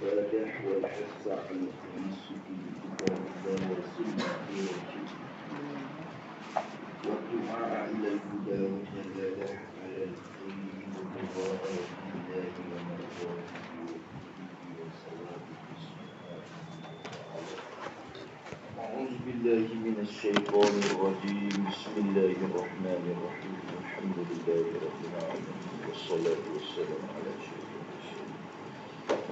والإفادة والحث على التمسك بكتاب الله وسنة رسوله والدعاء إلى الهدى والدلالة على الخير والرضا بالله ومرضاته وكتبه وصوابه سبحانه وتعالى. أعوذ بالله من الشيطان الرجيم. بسم الله الرحمن الرحيم. الحمد لله رب العالمين والصلاة والسلام على أشرف المرسلين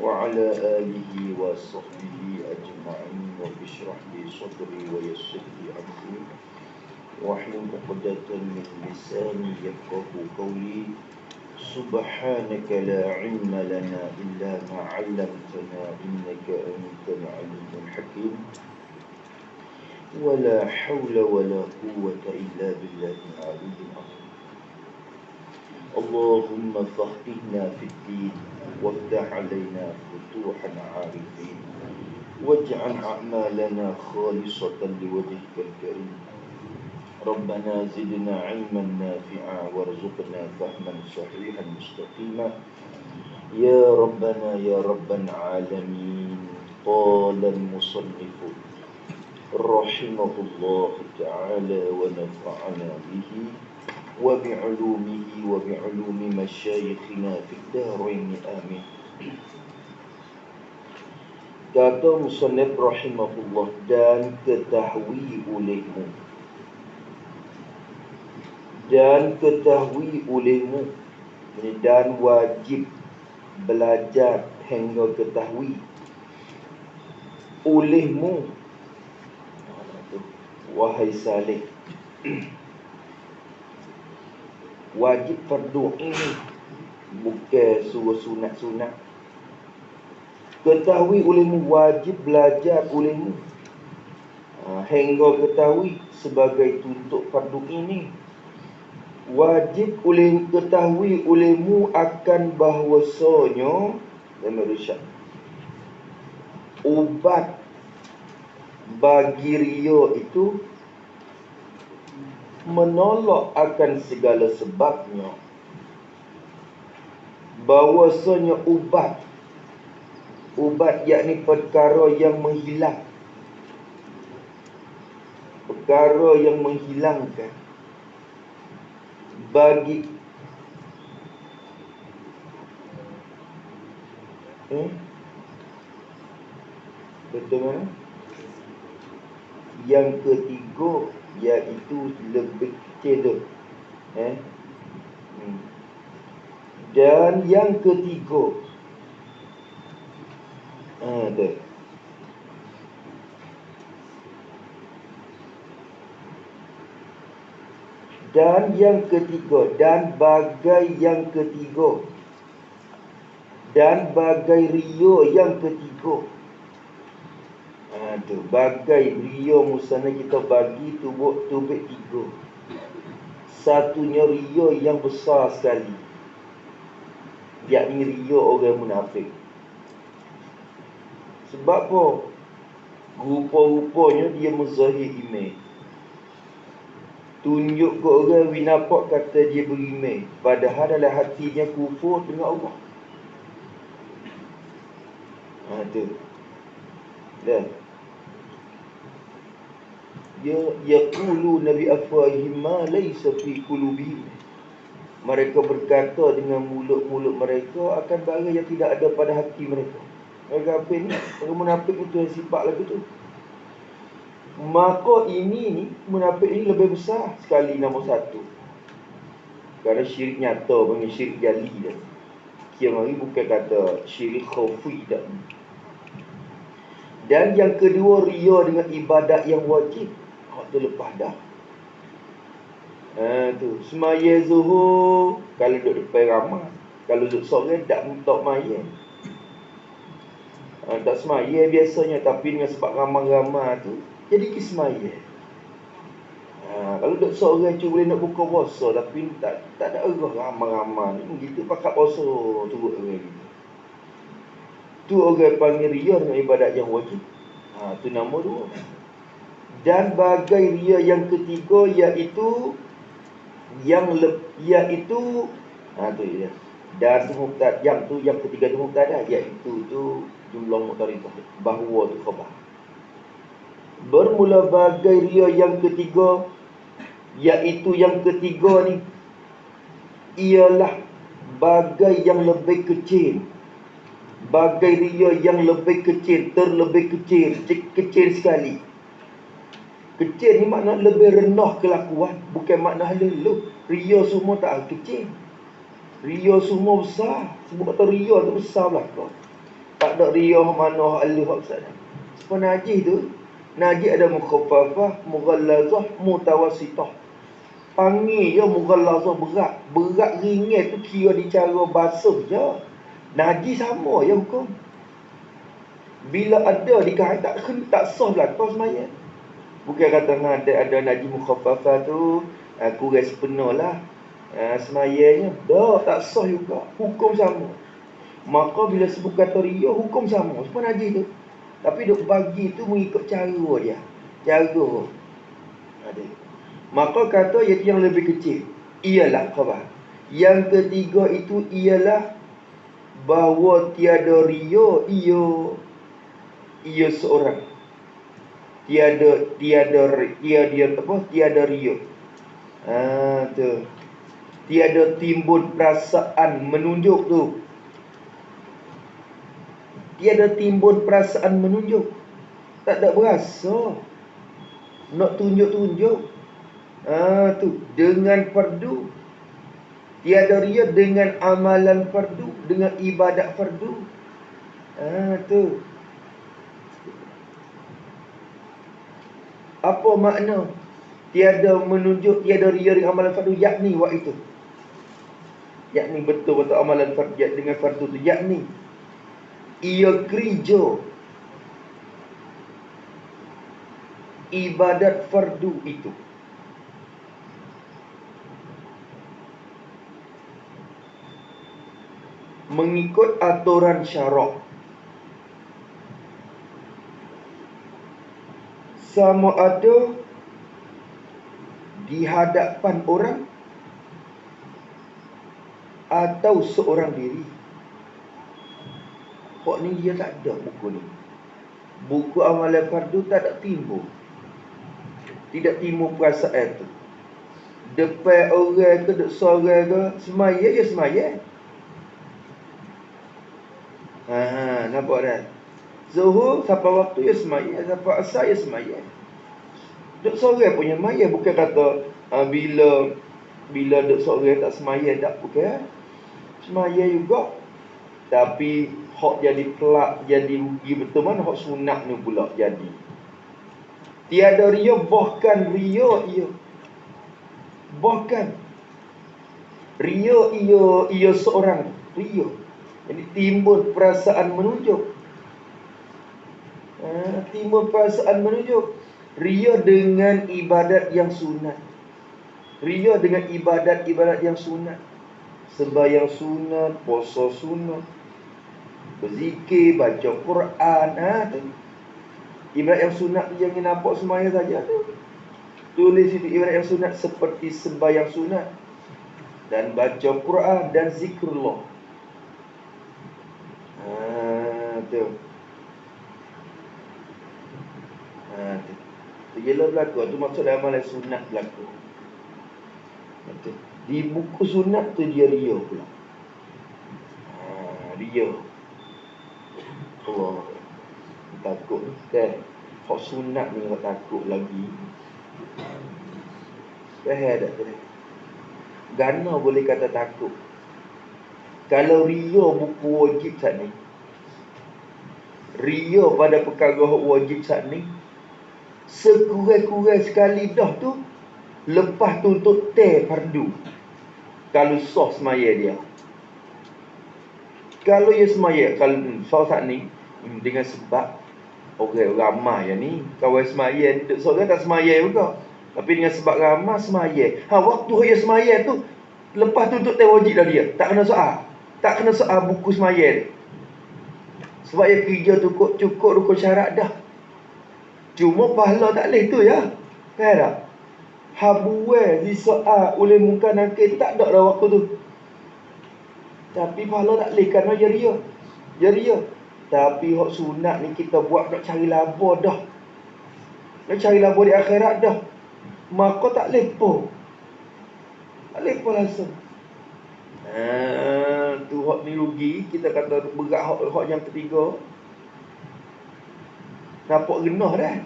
وعلى آله وصحبه أجمعين. رب اشرح لي صدري ويسر لي أمري واحلل عقدة من لساني يفقهوا قولي. سبحانك لا علم لنا إلا ما علمتنا إنك أنت العليم الحكيم. ولا حول ولا قوة إلا بالله العلي العظيم. اللهم فقهنا في الدين وافتح علينا فتوح العارفين واجعل أعمالنا خالصة لوجهك الكريم. ربنا زدنا علما نافعا وارزقنا فهما صحيحا مستقيما يا ربنا يا رب العالمين. قال المصنف رحمه الله تعالى ونفعنا به وبعلومه وبعلوم مشايخنا في الدارين آمين. Kata musannif rahimahullah, dan ketahui olehmu, dan ketahui olehmu, dan wajib belajar hingga ketahui olehmu, wahai Saleh. Wajib fardu ini bukan suruh sunat-sunat. Ketahui olehmu, wajib belajar olehmu hingga ketahui sebagai tuntut fardu ini. Wajib ketahui olehmu akan bahwasanya ubat bagi riya itu menolak akan segala sebabnya. Bahwasanya ubat yakni perkara yang menghilang, perkara yang menghilangkan bagi betul mana? Yang ketiga iaitu lebih kecil dan yang ketiga dan yang ketiga dan bagai yang ketiga dan bagai riya yang ketiga. Bagai riya musana kita bagi tubik tiga. Satunya riya yang besar sekali, yakni riya orang munafik. Sebab apa? Rupa-rupanya dia menzahir iman, tunjuk ke orang winafak kata dia beriman, padahal dalam hatinya kufur dengan Allah. Dah. Yaqulu nabi afwahihim ma laysa fi qulubihim. Mereka berkata dengan mulut-mulut mereka akan barang yang tidak ada pada hati mereka. Mereka apa ni? Orang munafik itu yang sifat lagu tu. Maka ini munafik ini lebih besar sekali nombor satu. Kerana syirik nyata, panggil syirik jali dah. Kiam hari bukan kata syirik khafi dah. Dan yang kedua, riya dengan ibadat yang wajib. Tu lepas dah. Tu semaya zuhur kalau duduk depan ramai, kalau duduk sore tak maya. Tak semaya biasanya, tapi dengan sebab ramai-ramai tu jadi kismaya. Kalau duduk sore tu boleh nak buka puasa, tapi tak ada orang ramai-ramai ni begitu pakat puasa turut orang gitu. Tu orang panggil riya dengan ibadat yang wajib. Tu nombor dua. Dan bagai riya yang ketiga iaitu tu ya. Dan tu mubtada, yang ketiga tu mubtada, iaitu tu jumlah mu'tarifah, bahawa tu khabar. Bermula bagai ria yang ketiga, iaitu yang ketiga ni ialah bagai yang lebih kecil. Bagai ria yang lebih kecil, terlebih kecil, kecil sekali. Kecil ni makna lebih rendah kelakuan, bukan makna halus. Ria semua tak kecil, ria semua besar. Sebab kata ria tu besar belakang. Tak ada ria mana halus besar. Sebab najis tu, najis ada mukhaffafah, mughallazah, mutawassithah. Panggil je mughallazah berat. Berat ringan tu kira di cara basuh je. Najis sama je hukum. Bila ada dikait tak sah belakang semayang. Bukan kata ada najis mukhaffafah tu kurang sepenuh lah semayangnya. Tak sah juga. Hukum sama. Maka bila sebut kata ria, hukum sama. Sebab najis tu. Tapi duk bagi tu mengikut cara dia. Cara ada. Maka kata iaitu yang lebih kecil ialah khabar. Yang ketiga itu ialah bahawa tiada ria, ia seorang. Tiada ria. Tu. Tiada timbul perasaan menunjuk tu. Tiada timbul perasaan menunjuk. Tak ada berasa nak tunjuk-tunjuk. Tu dengan fardu. Tiada ria dengan amalan fardu, dengan ibadat fardu. Tu. Apa makna tiada menunjuk, tiada ria dengan amalan fardu? Yakni waktu itu. Yakni betul-betul amalan fardu dengan fardu tu. Yakni ia kerja ibadat fardu itu. Mengikut aturan syarak. Sama ada di hadapan orang atau seorang diri. Kok ni dia tak ada buku ni. Buku amalan fardu tak ada timbul. Tidak timbul perasaan tu. Depan orang ke, dek seorang ke, semaya je semaya. Nampak dah? Zuhur sampai waktu ya semaya, sampai asar ya semaya. Duk seorang punya semaya, bukan kata bila duk seorang tak semaya, tak, bukan. Semaya juga. Tapi hak jadi pelak, jadi rugi betul mana hak sunat ni pula jadi. Tiada ria, bahkan ria ia. Bahkan ria ia seorang ria. Jadi timbul perasaan menunjuk. Timbul perasaan menunjuk. Ria dengan ibadat yang sunat. Ria dengan ibadat-ibadat yang sunat. Sembahyang sunat, puasa sunat, berzikir, baca Quran. Tu. Ibadat yang sunat tu jangan nampak semaya saja tu. Tulis itu ibadat yang sunat seperti sembahyang sunat dan baca Quran dan zikrullah. Tu. Tu jelas berlaku. Tu maksud amalan sunat berlaku. Di buku sunat tu dia ria pula. Ria. Allah. Takut ni kan. Hak sunat ni orang takut lagi. Faham tak tu? Gana boleh kata takut. Kalau ria buku wajib saat ni, ria pada perkara wajib saat ni, sekurang-kurang sekali dah tu, lepas tu untuk fardu. Kalau sah semaya dia. Kalau ia semaya, kalau sah saat ni, dengan sebab orang ramai yang ni, kawan semaya, seorang tak semaya juga. Tapi dengan sebab ramai semaya. Waktu ia semaya tu, lepas tu untuk wajib dah dia. Tak kena soal. Tak kena soal buku semaya dia. Sebab ia kerja tu cukup rukun syarat dah. Cuma pahala tak boleh tu ya. Faham tak? Habuai disoal oleh muka nakir tak ada dah waktu tu. Tapi pahala tak boleh kerana jeria. Jeria. Tapi hak sunat ni kita buat nak cari laba dah. Nak cari laba di akhirat dah. Maka tak lepo. Tak lepo langsung. Tu hak ni rugi. Kita kata berat hak yang ketiga. Nampak genah dah.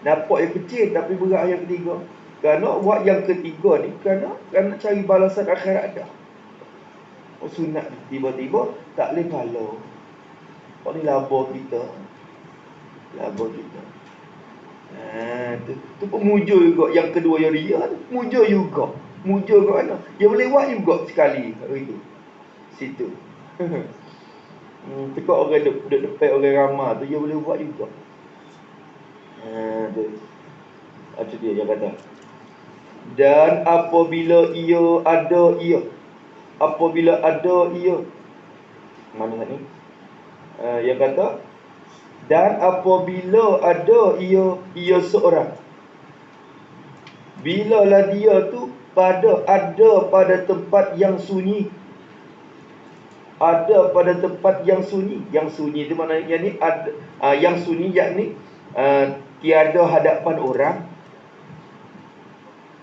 Nampak yang kecil tapi berat yang ketiga. Kerana buat yang ketiga ni kerana cari balasan akhirat dah. Sunat tiba-tiba tak boleh pahala. Kau ni laba kita. Laba kita. Tu pun mujur juga. Yang kedua yang ria tu mujur juga. Mujur kat mana? Dia boleh buat juga sekali hari tu. Situ. Tekak orang duduk depan orang ramah tu dia boleh buat juga. Tu. Itu dia yang kata. Dan apabila ia ada ia. Apabila ada ia. Mana ni? Yang kata. Dan apabila ada ia seorang. Bilalah dia tu ada pada tempat yang sunyi. Ada pada tempat yang sunyi. Yang sunyi itu maknanya ni ada, yang sunyi yakni tiada hadapan orang.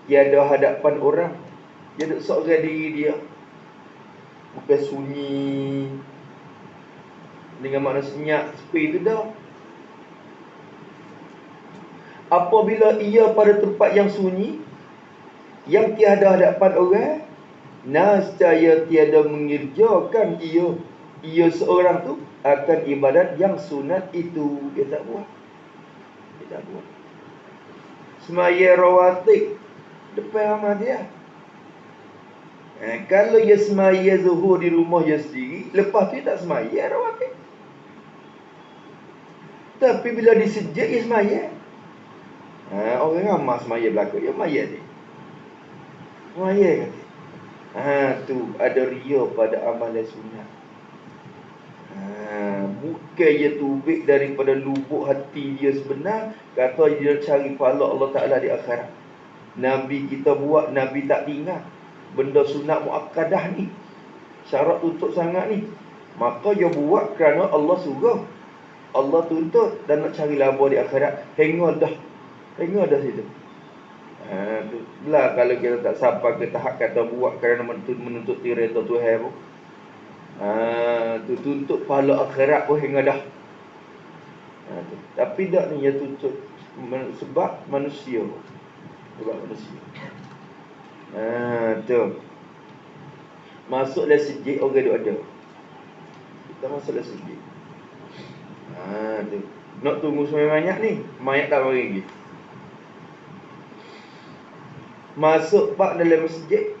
Tiada hadapan orang. Dia duduk seorang diri dia. Bukan sunyi dengan makna senyap sepi itu dah. Apabila ia pada tempat yang sunyi, yang tiada hadapan orang, nascaya tiada mengerjakan ia seorang tu akan ibadat yang sunat itu. Dia tak buat. Dia tak buat. Semaya rawatib depan ramah dia. Kalau dia semaya zuhur di rumah dia sendiri, lepas tu dia tak semaya rawatib. Tapi bila disejak dia semaya. Orang ramah semaya belakang dia semaya dia. Semaya kata. Tu ada ria pada amalan sunat. Bukan dia tubik daripada lubuk hati dia sebenar. Kata dia cari pahala Allah Ta'ala di akhirat. Nabi kita buat, Nabi tak tinggal. Benda sunat muakkadah ni, syarat tuntut sangat ni, maka dia buat kerana Allah suruh, Allah tuntut dan nak cari laba di akhirat. Hingga dah situ. Belah kalau kita tak sampai ke tahap kata buat kerana menuntut tireta Tuhan pun. Tu tuntut pahala akhirat pun hingga dah. Tapi tak ni dia tuntut sebab manusia. Sebab manusia. Tu. Masuk dalam sejid orang duk ada. Kita masuk dalam sejid. Tu. Nak tunggu semai mayat ni, mayat tak mari lagi. Masuk pak dalam masjid.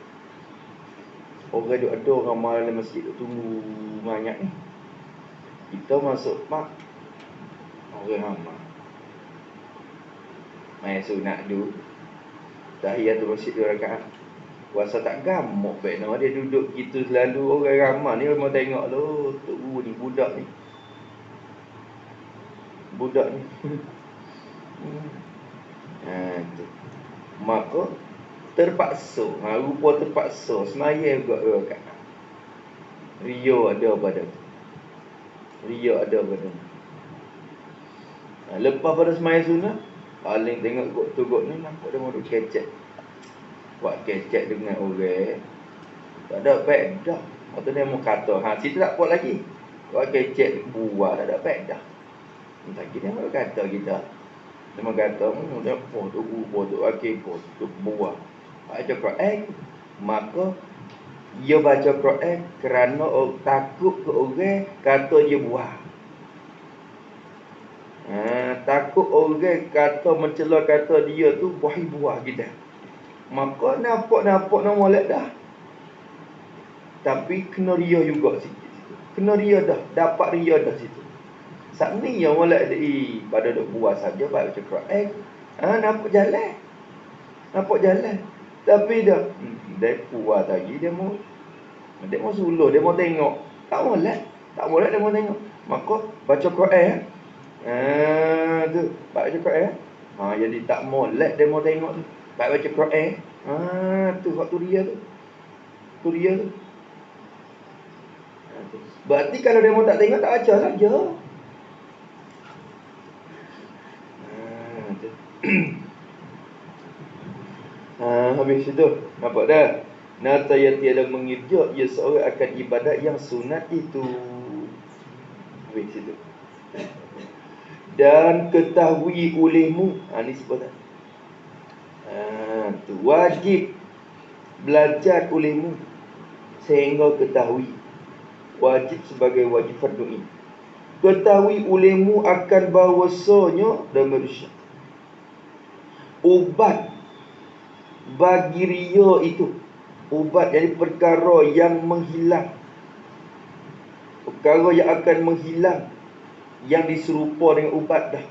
Orang duk ada orang ramai dalam masjid duk tunggu mayat ni. Kita masuk pak orang ramai. Mayat sunat dulu. Tahiyatul masjid 2 rakaat. Puasa tak gamuk baik nama dia duduk gitu selalu. Orang ramai ni mau tengok lu tu ni budak ni. Budak ni. Tu. Maka terpaksa, rupa terpaksa semaya juga rakaat. Rio ada pada tu. Rio ada pada tu. Lepas pada semaya sunat, paling tengok kot ni nampak dia mau duk kecek. Buat kecek dengan orang. Tak ada faedah. Waktu dia mau kata, situ tak buat lagi. Buat kecek buah tak ada faedah. Entah kita mau kata kita. Dia mau kata, dia tu akik tu buah. Baca Quran, maka dia baca Quran kerana takut ke orang kata dia buah. Takut orang kata mencela kata dia tu buah kita. Maka nampak nak molek dah. Tapi kena ria juga sikit situ. Kena ria dah, dapat ria dah situ. Saat ni yang molek pada duk buah saja baca Quran. Nampak jalan. Tapi dah dia puas lagi dia mau suluh, dia mau tengok. Tak molek dia mau tengok. Maka baca Quran. Tu baca Quran. Jadi tak molek dia mau tengok tu. Baca Quran. Tu waktu ria tu. Tu ria tu. Berarti kalau demo tak tengok, tak baca saja. Habis itu nampak dah. Nata yang tiada mengirja, ia seorang akan ibadat yang sunat itu. Habis itu. Dan ketahui olehmu, ni sebut tak? Tu wajib belajar olehmu sehingga ketahui. Wajib sebagai wajib fardu ain. Ketahui olehmu akan bahawasanya dan manusia. Ubat bagi ria itu, ubat jadi perkara yang menghilang, perkara yang akan menghilang, yang diserupa dengan ubat dah.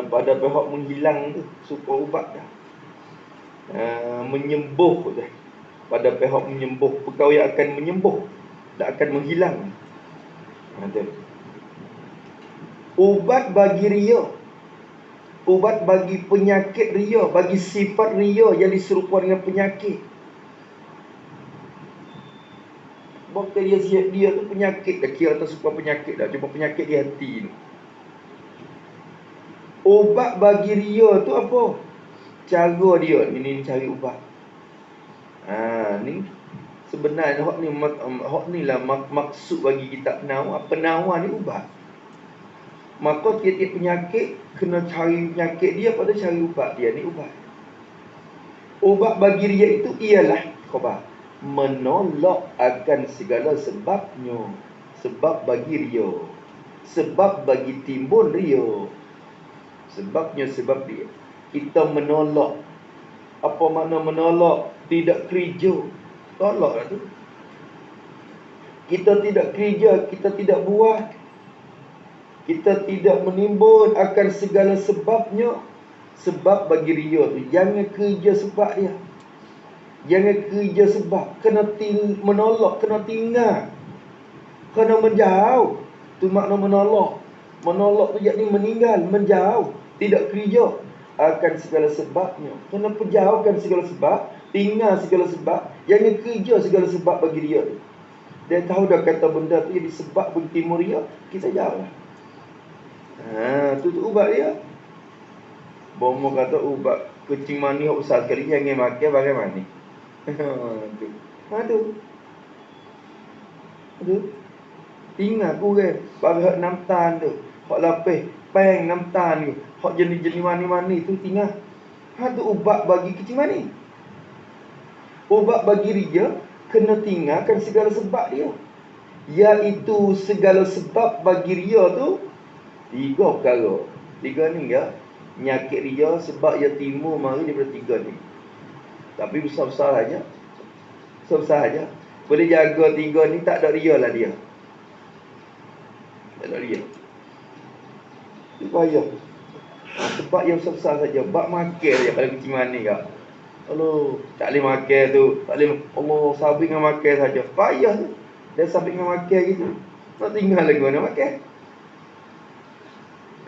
Pada pihak menghilang tu serupa ubat dah. Menyembuh dah. Pada pihak menyembuh, perkara yang akan menyembuh, tak akan menghilang. Ubat bagi ria, ubat bagi penyakit ria, bagi sifat ria yang diserupa dengan penyakit. Bukan dia tu penyakit dah, kira atas serupa penyakit dah, cuma penyakit di hati ni. Ubat bagi ria tu apa? Cara dia, ini cari ubat. Ni sebenarnya hak ni lah maksud bagi kita penawar. Penawar ni ubat. Maka tiap-tiap penyakit kena cari penyakit dia, pada cari ubat dia. Ni ubat. Ubat bagi ria itu ialah khabar, menolak akan segala sebabnya. Sebab bagi ria, sebab bagi timbul ria. Sebabnya sebab dia. Kita menolak. Apa makna menolak? Tidak kerja. Tolaklah tu. Kita tidak kerja, kita tidak buat, kita tidak menimbun akan segala sebabnya. Sebab bagi ria tu, jangan kerja sebab dia. Jangan kerja sebab. Kena menolak, kena tinggal, kena menjauh. Tu makna menolak. Menolak tu yakni meninggal, menjauh, tidak kerja akan segala sebabnya. Kena perjauhkan segala sebab, tinggal segala sebab, jangan kerja segala sebab bagi dia tu. Dia tahu dah kata benda tu jadi sebab bagi timur dia, kita jauh lah. Tu ubat dia. Bomo kata ubat kucing mani yang besar sekali, jangan makan bagaimana. Tu. Tinggal kurang bagi 6 tan tu. Hak lapis peng 6 tan tu. Hak jenis-jenis mani-mani tu tinggal. Tu ubat bagi kucing mani. Ubat bagi ria kena tinggalkan segala sebab dia. Iaitu segala sebab bagi ria tu 3 perkara. 3 ni ya. Penyakit ria sebab ia timbul mari daripada 3 ni. Tapi besar-besar saja. Besar-besar saja. Boleh jaga 3 ni, tak ada ria lah dia. Tak ada ria. Supaya sebab yang besar-besar saja. Bak makan saja kalau kucing mani kak. Allah, tak boleh makan tu. Tak boleh. Allah, sabit dengan makan saja. Payah tu. Dia sabit dengan makan gitu. Nak tinggal lagi mana makan.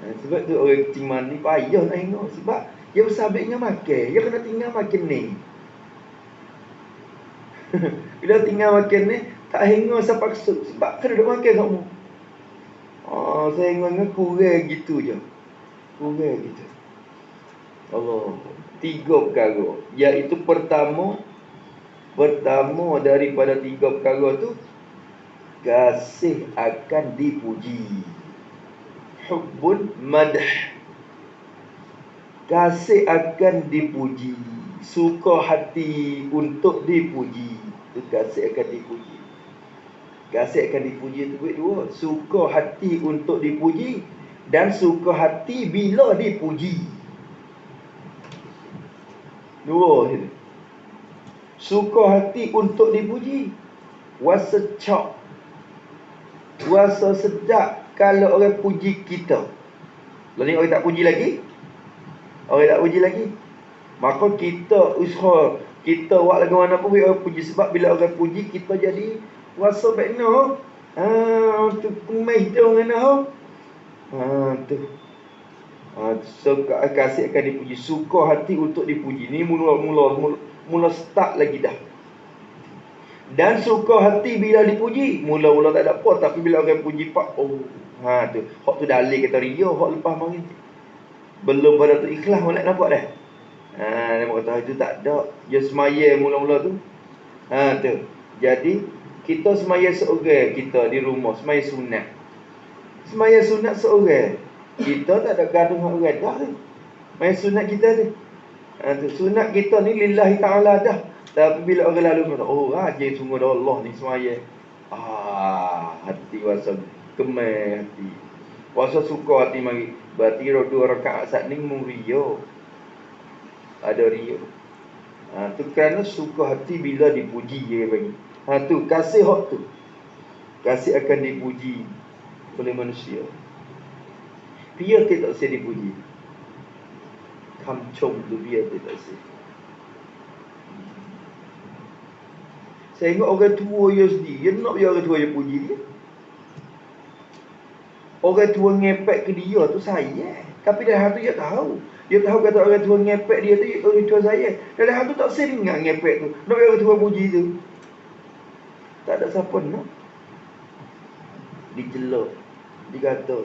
Sebab tu orang kucing mani payah nak tengok. Sebab dia bersabit dengan makan. Dia kena tinggal makan ni. Bila tinggal makan ni, tak tengok siapa maksud. Sebab kena duduk makan semua. Saya tengok kurang gitu je. Kurang gitu. Allah. 3 perkara. Iaitu pertama daripada 3 perkara tu, kasih akan dipuji. Hubbun madh. Kasih akan dipuji. Suka hati untuk dipuji. Itu kasih akan dipuji. Kasih akan dipuji itu dua. Suka hati untuk dipuji dan suka hati bila dipuji. Dua itu. Suka hati untuk dipuji. Rasa cak, rasa sedap kalau orang puji kita. Lalu orang tak puji lagi, maka kita usaha, kita buat lagu mana pun orang puji. Sebab bila orang puji, kita jadi rasa baik no. Tu pemai hidung mana tu. Suka kasih akan dipuji. Suka hati untuk dipuji. Ni mula start lagi dah. Dan suka hati bila dipuji. Mula-mula tak ada apa, tapi bila orang puji pak, oh, tu. Hak tu dalil kata ria, hak lepas mari. Belum pada tu ikhlas molek nampak dah. Dia kata itu tak ada. Dia semaya mula-mula tu. Tu. Jadi kita semaya seorang kita di rumah, semaya sunat. Semaya sunat seorang. Kita tak ada gaduh dengan orang dah tu. Semaya sunat kita tu. Tu sunat kita ni lillahi ta'ala dah. Tapi bila orang lalu kata, oh rajin sungguh dah Allah ni semaya. Hati rasa kemai hati. Rasa suka hati mari. Berarti dua rakaat saat ni murio. Ada rio. Tu kerana suka hati bila dipuji dia bagi. Tu kasih hak tu. Kasih akan dipuji oleh manusia. Dia tak usah dipuji. Kamcong tu dia tak usah. Saya ingat orang tua dia sendiri, dia nak biar orang tua dia puji dia. Orang tua ngepek ke dia tu saya. Tapi dah hatu dia tahu. Dia tahu kata orang tua ngepek dia tu orang tua saya. Dah hatu tak sering nak ngepek tu. Nak biar orang tua puji tu. Tak ada siapa nak. Dicelok, dikata.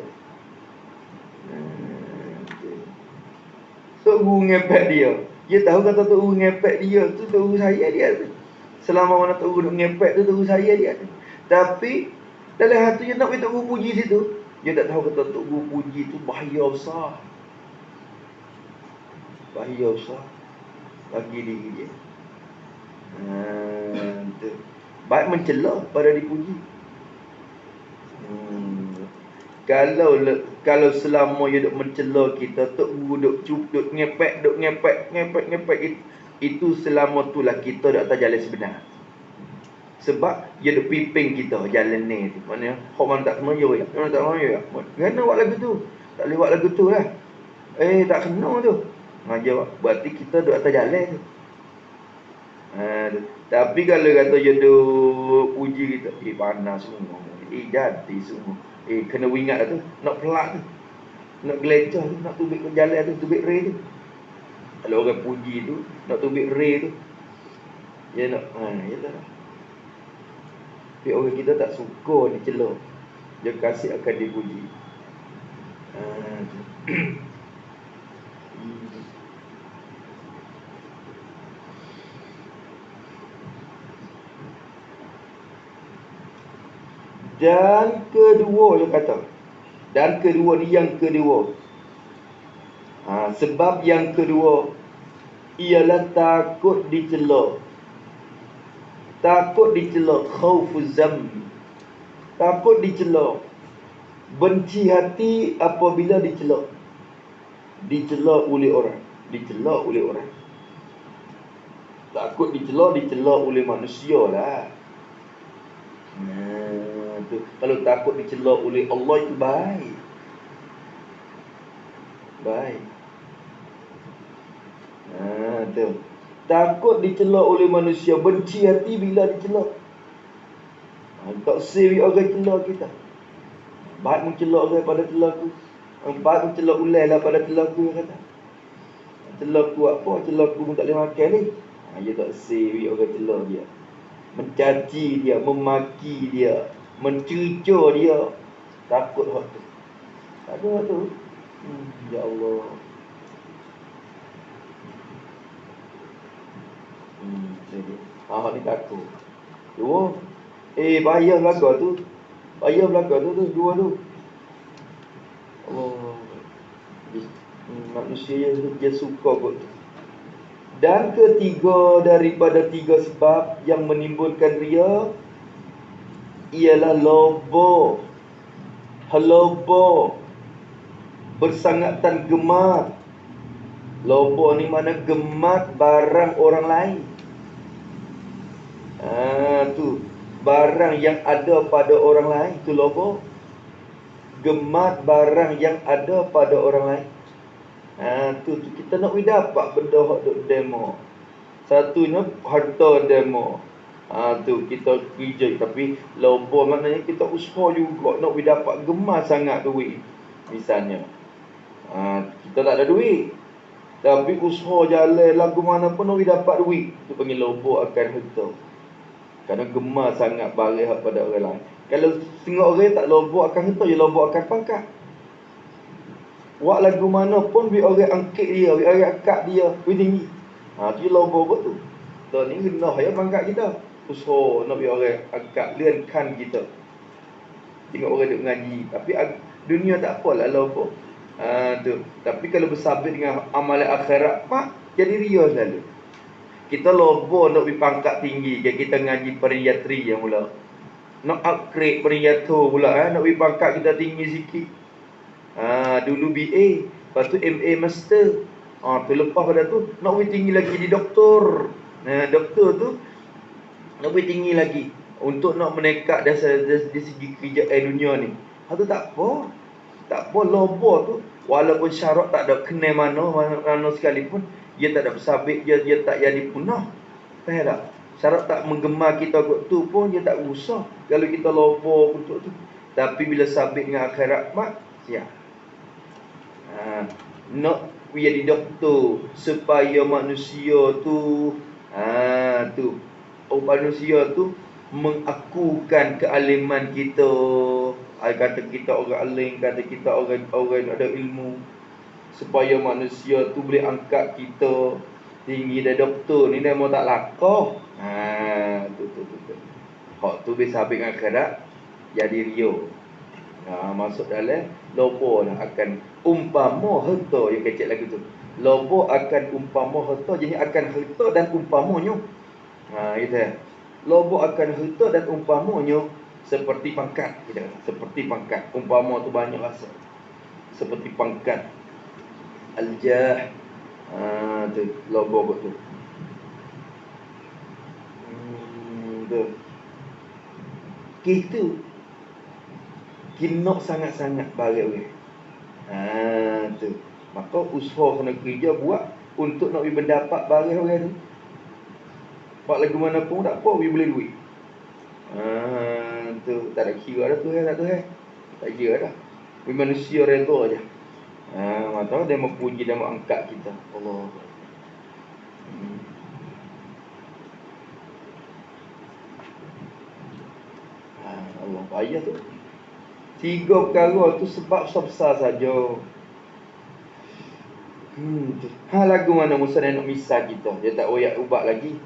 Tok guru ngepek dia. Dia tahu kata tok guru ngepek dia tu tok guru saya dia tu. Selama mana tok guru ngepek tu tok guru saya dia tu. Tapi dalam hati dia nak tok guru puji situ. Dia tak tahu kata tok guru puji tu bahaya besar. Bahaya besar bagi diri dia. Tu. Baik mencela pada dipuji. Kalau selama dia duk mencela kita, tok guru duk ngepek itu selama itulah kita dak atas jalan sebenar. Sebab dia duk piping kita jalan ni tu. Maknanya hok man tak kena ya. Mana tak kena ya. Kena buat lagu tu. Tak boleh buat lagu tu lah. Tak kena tu. Jawab. Berarti kita duk atas jalan tu. Tapi kalau kata dia duk puji kita, panas semua. Jadi semua. Kena ingat tu, nak pelak tu. Nak gelecah tu, nak tubik ke jalan tu, tubik ray tu. Kalau orang puji tu, nak tubik ray tu. Dia nak, yalah. Tapi orang kita tak suka dicela. Dia kasih akan dipuji. Dan kedua dia kata. Dan kedua ni yang kedua. Sebab yang kedua ialah takut dicela. Takut dicela, khaufuz zambi. Takut dicela. Benci hati apabila dicela. Dicela oleh orang. Dicela oleh orang. Takut dicela oleh manusia lah. Kalau takut dicela oleh Allah itu baik. Baik. Tu. Takut dicela oleh manusia, benci hati bila dicela. Tak sewi orang cela kita. Baik mencela orang pada celaku. Baik mencela ulai lah pada celaku kata. Celaku apa? Celaku pun tak boleh makan ni. Dia tak sewi orang cela dia. Mencaci dia, memaki dia, mencerca dia. Takut hak tu. Tak ada hak tu. Ya Allah. Hak ni takut. Dua. Bahaya belakang tu. Bahaya belakang tu dua tu. Allah. Manusia dia suka kot. Dan ketiga daripada tiga sebab yang menimbulkan ria ialah lobo. Lobo. Bersangatan gemat. Lobo ni mana gemat barang orang lain. Tu barang yang ada pada orang lain, tu lobo. Gemat barang yang ada pada orang lain. Tu kita nak dapat benda hak duk demo. Satunya harta demo. Tu kita kerja, tapi lobo maknanya kita usaha juga nak dapat gemar sangat duit. Misalnya kita tak ada duit, tapi usaha jalan lagu mana pun nak dapat duit. Tu panggil lobo akan harta. Kerana gemar sangat baris pada orang lain. Kalau setengah orang tak lobok akan harta, dia lobok akan pangkat. Buat lagu mana pun biar orang angkat dia, biar orang angkat dia, biar tinggi. Tu dia lobok betul. Dan ni rendah ya pangkat kita. Usaha nak biar orang angkat, liankan kita. Tengok orang duk ngaji. Tapi dunia tak apalah lobok. Tu. Tapi kalau bersabit dengan amalan akhirat, jadi ria selalu. Kita lobok nak pergi pangkat tinggi, kita ngaji periatri yang mula. Nak upgrade periato pula, nak pergi pangkat kita tinggi sikit. Dulu BA, lepas tu MA Master. Tu lepas pada tu nak pergi tinggi lagi di doktor. Doktor tu nak pergi tinggi lagi untuk nak menekat dari segi kerjaan dunia ni. Tu tak apa. Tak apa, lobok tu walaupun syarat tak ada kena mana sekalipun, dia tak ada bersabit, dia tak jadi punah. Faham tak? Syarat tak menggemar kita kot tu pun dia tak usah kalau kita lobok untuk tu. Tapi bila sabit dengan akhirat, siap. Nak jadi doktor supaya manusia tu manusia tu mengakukan kealiman kita. Kata kita orang alim, kata kita orang ada ilmu, supaya manusia tu boleh angkat kita tinggi. Dah doktor ni dah mau tak lakoh. Tu. Hak tu bisa habis dengan akhirat jadi rio. Masuk dalam lobo lah akan umpama harta yang kecil lagi tu. Lobo akan umpama harta, jadi akan harta dan umpamanya. Itu. Lobo akan harta dan umpamanya seperti pangkat, kita kata. Seperti pangkat. Umpama tu banyak rasa. Seperti pangkat. Al-jah. Tu lobo tu. Tu. Gitu. Kinok sangat-sangat baik orang. Tu. Maka usaha kena kerja buat untuk nak mendapat barang orang tu. Buat lagu mana pun tak apa, boleh duit. Tu tak ada kira dah tu tak tu tak kira dah. Manusia redha aja. Mata dia memuji dan mengangkat kita. Allah. Allah payah tu. 3 perkara tu sebab besar saja. Lagu mana Musa nak misal kita, dia tak royak ubat lagi.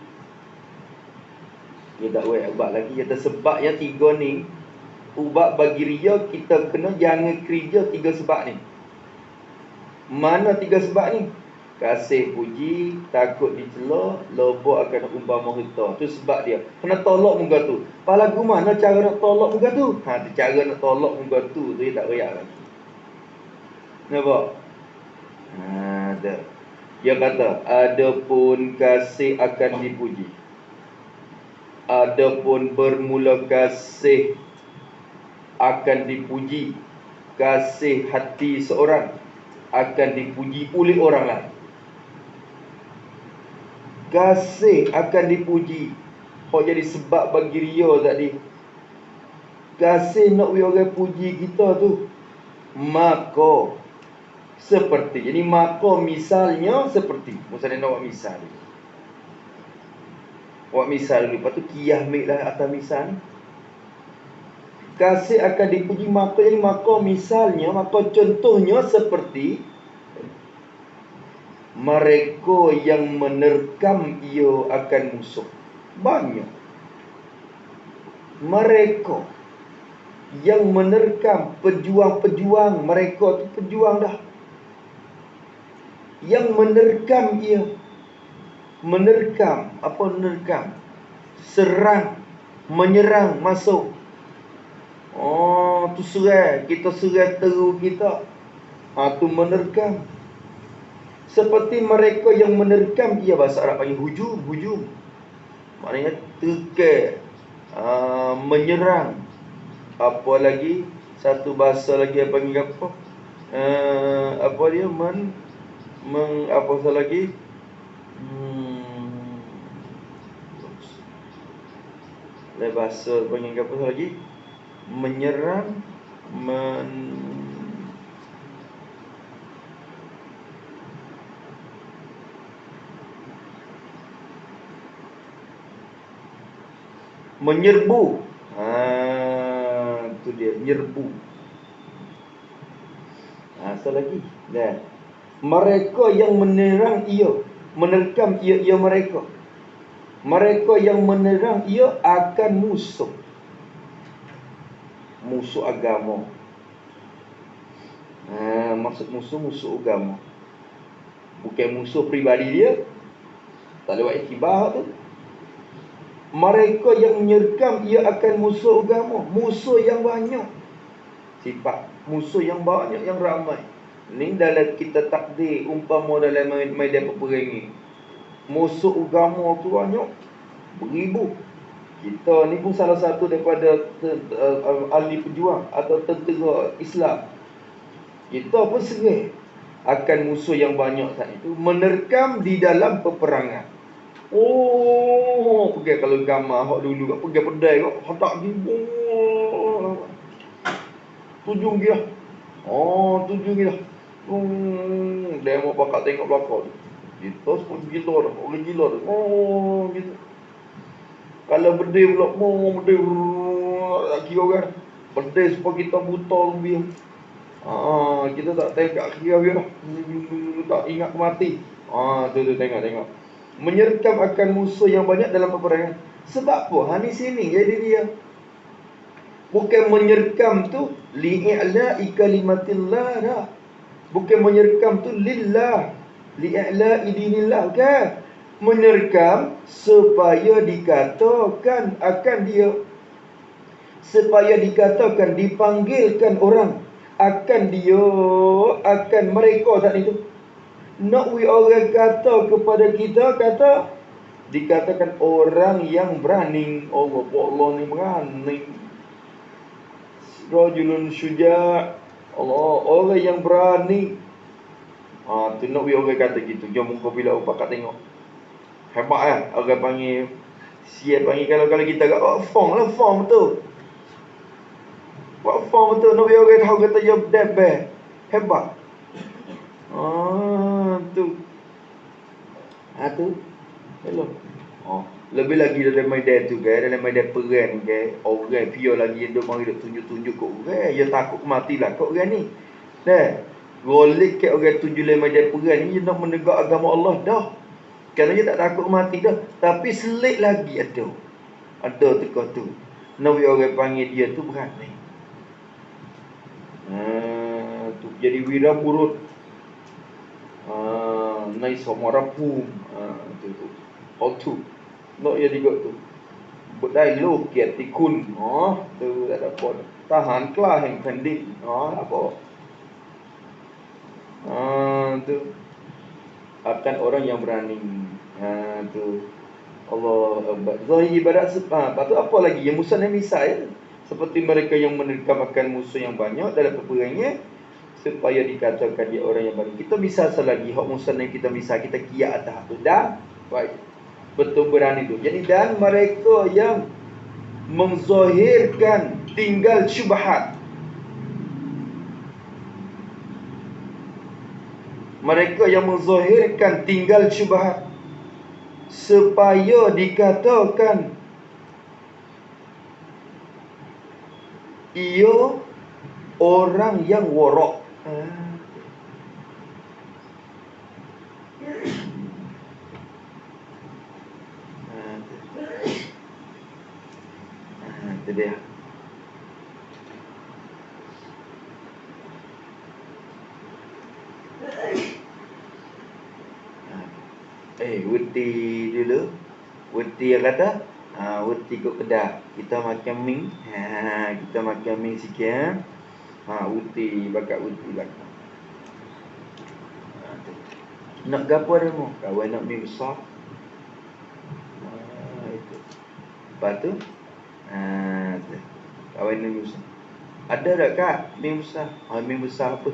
Dia tak royak ubat lagi. Dia sebab yang 3 ni ubat bagi ria, kita kena jangan kerja 3 sebab ni. Mana 3 sebab ni? Kasih puji, takut dicela, lobo akan umpama harta. Tu sebab dia. Kena tolak muka tu. Lagu mana cara nak tolak muka tu? Cara nak tolak muka tu dia tak royak lagi. Nampak? Dia kata, adapun kasih akan dipuji. Adapun bermula kasih akan dipuji. Kasih hati seorang akan dipuji oleh orang lain. Kasih akan dipuji. Jadi sebab bagi ria tadi. Kasih nak orang puji kita tu. Maka seperti. Jadi maka misalnya seperti. Misalnya nak buat misal. Buat misal dulu. Lepas tu kiyah ambil lah atas misal ni. Kasih akan dipuji maka. Jadi maka misalnya, maka contohnya seperti mereka yang menerkam ia akan musuh. Banyak. Mereka yang menerkam pejuang-pejuang, mereka tu pejuang dah. Yang menerkam ia. Menerkam. Apa menerkam? Serang. Menyerang. Masuk. Tu serang. Kita serang teru kita. Tu menerkam. Seperti mereka yang menerkam ia. Bahasa Arab panggil hujum. Hujum. Maknanya terkait. Menyerang. Apa lagi? Satu bahasa lagi yang panggil apa? Apa dia? Apa lagi? Bahasa panggil apa lagi? Menyerang, Menyerbu. Tu dia, menyerbu. Asal lagi. Dah. Mereka yang menerang ia, menerkam ia mereka. Mereka yang menerang ia akan musuh. Musuh agama. Maksud musuh agama. Bukan musuh peribadi dia. Tak lewat iktibar tu. Mereka yang menyerkam ia akan musuh agama. Musuh yang banyak. Sifat musuh yang banyak, yang ramai. Ni dalam kita takdir, umpama dalam medan peperangan, musuh agama tu banyak, beribu. Kita ni pun salah satu daripada ahli pejuang atau tentera Islam. Kita pun serang akan musuh yang banyak saat itu, menerkam di dalam peperangan. Pergi kalau gambar hak dulu kat pergi pedai kok, hatak gibu. Tujuh dia. Tujuh dia. Dia mau bakal tengok belakang. Kita pun gila dah, orang gila dah. Gitu. Kalau bedai pula, bedai tak kira orang. Bedai supaya kita buta lebih. Kita tak tengok kat kira dia dah. Tak ingat mati. Tu tengok. Menyerkam akan musuh yang banyak dalam peperangan. Sebab apa? Ni sini jadi dia. Bukan menyerkam tu li'i'la'i kalimatillah dah. Bukan menyerkam tu lillah, li'i'la'i dinillah, kan? Menyerkam supaya dikatakan akan dia, supaya dikatakan, dipanggilkan orang akan dia, akan mereka saat itu. Nak orang kata kepada kita, dikatakan orang yang berani. Allah ni berani. Rajulun syuja'. orang yang berani. Tu nak orang kata gitu. Jom muka bila upak kat tengok. Hebat kan? Orang panggil, siap panggil kalau kita kat form lah, form betul. Buat form betul. Nak orang tahu kata dia debel. Hebat. Tu. Tu. Hello. Lebih lagi dalam medan tu kan, dalam medan perang kan, orang pia lagi duk mari duk tunjuk-tunjuk kat orang, dia takut matilah kat orang ni. Golek kat orang tunjuk dalam medan perang ni, dia nak menegak agama Allah dah. Kerana dia tak takut mati dah, tapi selit lagi ada. Ada teka tu. Nabi orang panggil dia tu berani. Tu jadi wira burut. Nai semua rapu. Tu. Tu. Nak ya digot tu. Bedai lu kiat tikun. Tu tak ada apa. Tahan kelah yang pendek. Apa. Tu. Akan orang yang berani. Tu. Allah Akbar. Zahir ibadat lepas tu apa lagi? Yang musuh Nabi Isa seperti mereka yang menerkam akan musuh yang banyak dalam peperangan, supaya dikatakan dia orang yang berani. Kita bisa selagi hak musuh Nabi kita bisa, kita kiat atas tu. Dan baik. Betul berani tu. Jadi dan mereka yang menzahirkan tinggal syubhat. Mereka yang menzahirkan tinggal syubhat supaya dikatakan ia orang yang warak. Itu dia. Wuti dulu. Wuti yang kata, wuti kot kedah. Kita makan mie. Kita makan mie sikit. Wuti, bakat wuti belakang. Nak gapo dia mau? Kawan nak mie besar. Itu. Lepas tu, kawan nak mie besar. Ada tak kak mie besar? Mie besar apa?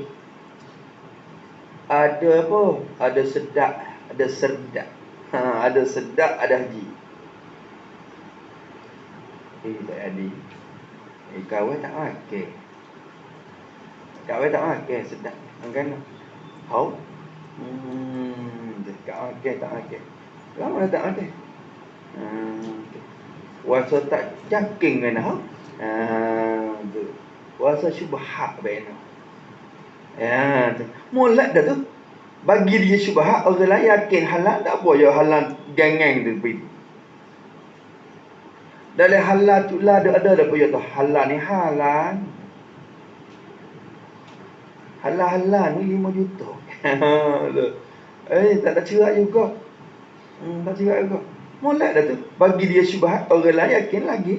Ada apa? Ada sedap. Ada serdak. Ada sedap, ada haji. Tak ada. Kawan tak makan. Kawan tak makan sedap. Kan? How? Tak makan. Lama dah tak makan. Wasa tak yakin kena. Tu. Wasa syubhat baina. Ya, tu. Molek dah tu. Bagi dia syubhat, orang lain yakin halal, tak apa ya halal geng-geng tu pergi. Dalam halal tu lah ada apa ya tu halal ni halal. Halal ni 5 juta. Tak ada cerai juga. Tak cerai juga. Molek dah tu. Bagi dia syubhat, orang lain yakin lagi.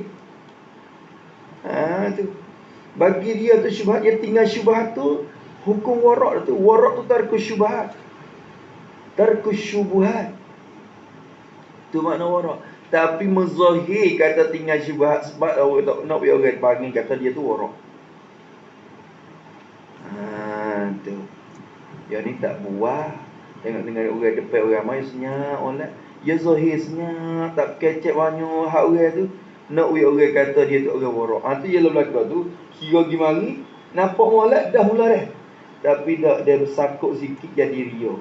Tu. Bagi dia tu syubhat, dia tinggal syubhat tu. Hukum warak tu. Warak tu tarkus syubhat. Tarkus syubhat. Tu makna warak. Tapi menzahir kata tinggal syubhat. Sebab orang tak nak orang panggil kata dia tu warak. Tu. Yang ni tak buah. Tengok dengan orang depan orang ramai senyap oleh. Ya zahir senyap, tak kecek banyak hak orang tu. Nak orang kata dia tu orang warak. Tu dia berlaku tu. Kira pergi mari, nampak molek dah mula dah. Tapi tak dia bersakut sikit jadi ria.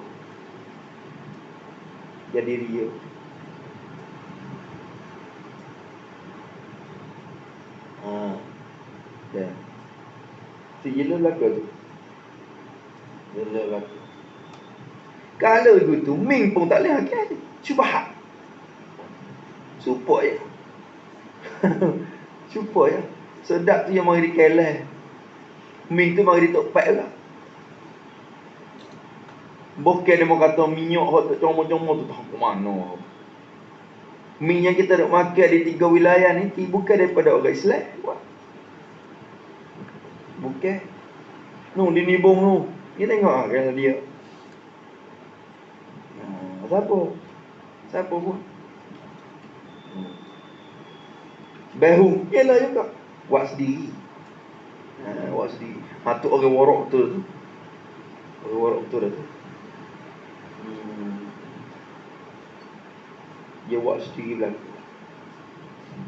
Jadi ria. Dah. Tu dia berlaku tu. Dia berlaku. Kalau begitu, Ming pun tak boleh kan? Syubhat. Supaya. Supaya. Sedap tu yang mari dikelah. Ming tu mari ditokpat juga. Bukan dia mau kata minyak hot tak comot-comot tu tak ke mana. Ming yang kita nak makan di 3 wilayah ni bukan daripada orang Islam. Bukan. Di Nibong tu. Dia tengok kan dia. Siapa pun. Behu. Yelah juga. Buat sendiri. Buat sendiri. Tu orang warak betul tu. Orang warak betul dah tu. Dia buat sendiri lagi.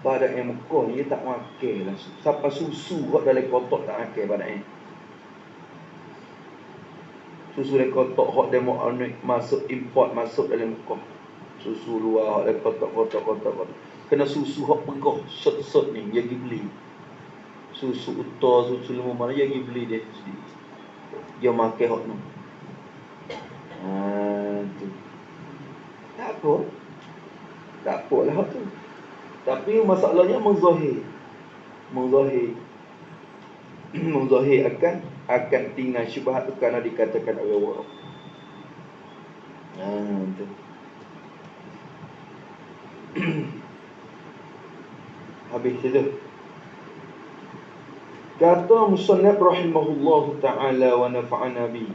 Pada yang Mekah ni dia tak makan lah. Sampai susu kat dalam kotak tak makan pada yang. Susu dalam kotak hot demo masuk import masuk dalam Mekah. Susu luar hot dalam kotak. Kena susu hot pegah shot ni dia pergi beli. Susu utar, susu lembu mana dia pergi beli dia sendiri. Dia makan hot tu. Tu. Tak apa lah hot tu. Tapi masalahnya menzahir. Menzahir akan tinggal syubhat tu kerana dikatakan orang warak. Tu. Habis itu. Kata musannaf rahimahullahu ta'ala wa nafa'ana bi.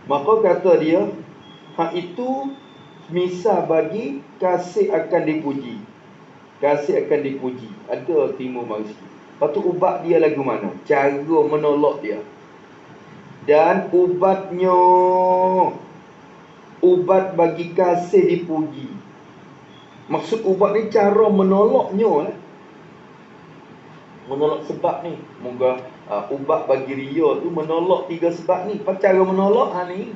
Maka kata dia, hak itu misal bagi kasih akan dipuji. Kasih akan dipuji. Ada timbul mari sikit. Lepas tu ubat dia lagu mana? Cara menolak dia. Dan ubatnya, ubat bagi kasih dipuji. Maksud ubat ni cara menolaknya lah. Menolak sebab ni. Moga ubat bagi ria tu menolak 3 sebab ni. Apa cara menolak ni?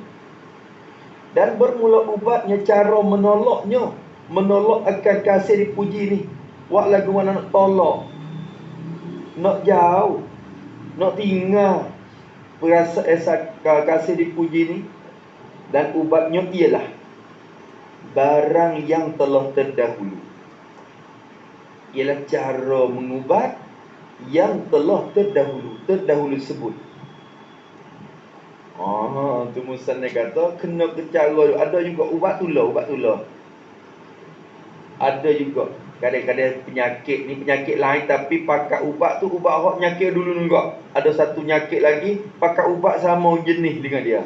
Dan bermula ubatnya cara menolaknya. Menolak akan kasih dipuji ni. Wak lagu mana nak tolak, nak jauh, nak tinggal perasaan kasih dipuji ni. Dan ubatnya ialah barang yang telah terdahulu. Ialah cara mengubat yang telah terdahulu sebut. Tu musannaf kata kena ke cara. Ada juga ubat tular. Ada juga kadang-kadang penyakit lain tapi pakai ubat tu ubat hak penyakit dulu juga. Ada satu penyakit lagi pakai ubat sama jenis dengan dia.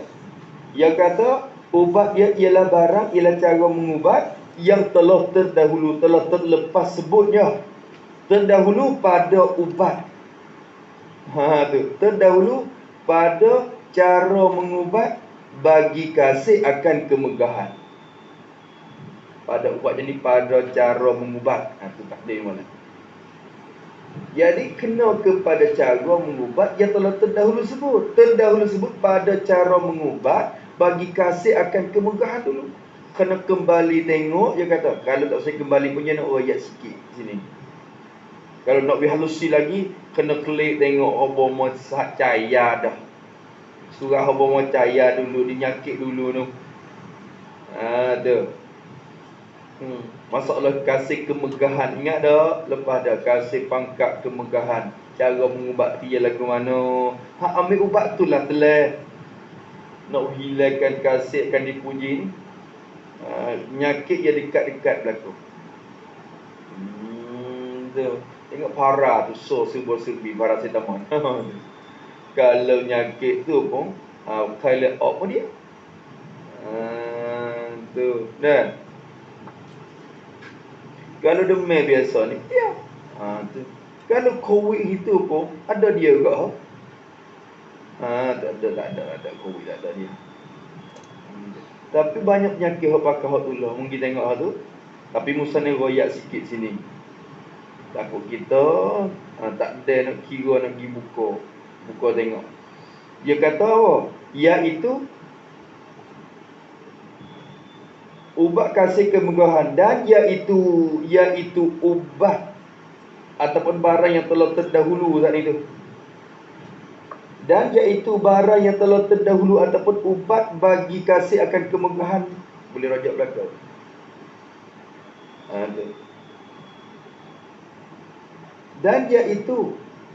Dia kata ubat dia ialah barang, ialah cara mengubat yang telah terdahulu, telah terlepas sebutnya. Terdahulu pada ubat. Tu, terdahulu pada cara mengubat bagi kasih akan kemegahan. Pada ubat jadi pada cara mengubat. Tu takdir mana. Jadi kena kepada cara mengubat yang telah terdahulu sebut. Terdahulu sebut pada cara mengubat bagi kasih akan kemegahan dulu. kena kembali tengok. Dia kata, kalau tak saya kembali punya nak ayat sikit sini. Kalau nak halusi lagi, kena klik tengok apa mau cahaya dah. Surah apa mau cahaya dulu, dinyakit dulu tu. Tu. Masalah kasih kemegahan. Ingat tak? Lepas dah kasih pangkat kemegahan. Cara mengubati dia lagu mana. Ambil ubat tu lah telah. Nak hilangkan kasih akan dipuji ni. Nyakit dia dekat-dekat berlaku. Tu. Tengok parah tu. So serba-serbi paracetamol. Kalau nyakit tu pun toilet out pun dia. Tu. Dah. Kalau demam biasa ni, ya. Tu. Kalau COVID itu pun ada dia juga. Tak ada COVID tak ada dia. Tapi banyak penyakit hak pakai hak tu lah. Mungkin tengok hak tu. Tapi musa ni royak sikit sini. Takut kita tak ada nak kira nak pergi buka tengok. Dia kata apa? Iaitu ubat kasih kemegahan, dan iaitu ubat ataupun barang yang telah terdahulu saat itu. Dan iaitu barang yang telah terdahulu ataupun ubat bagi kasih akan kemegahan. Boleh rajak belakang. Dan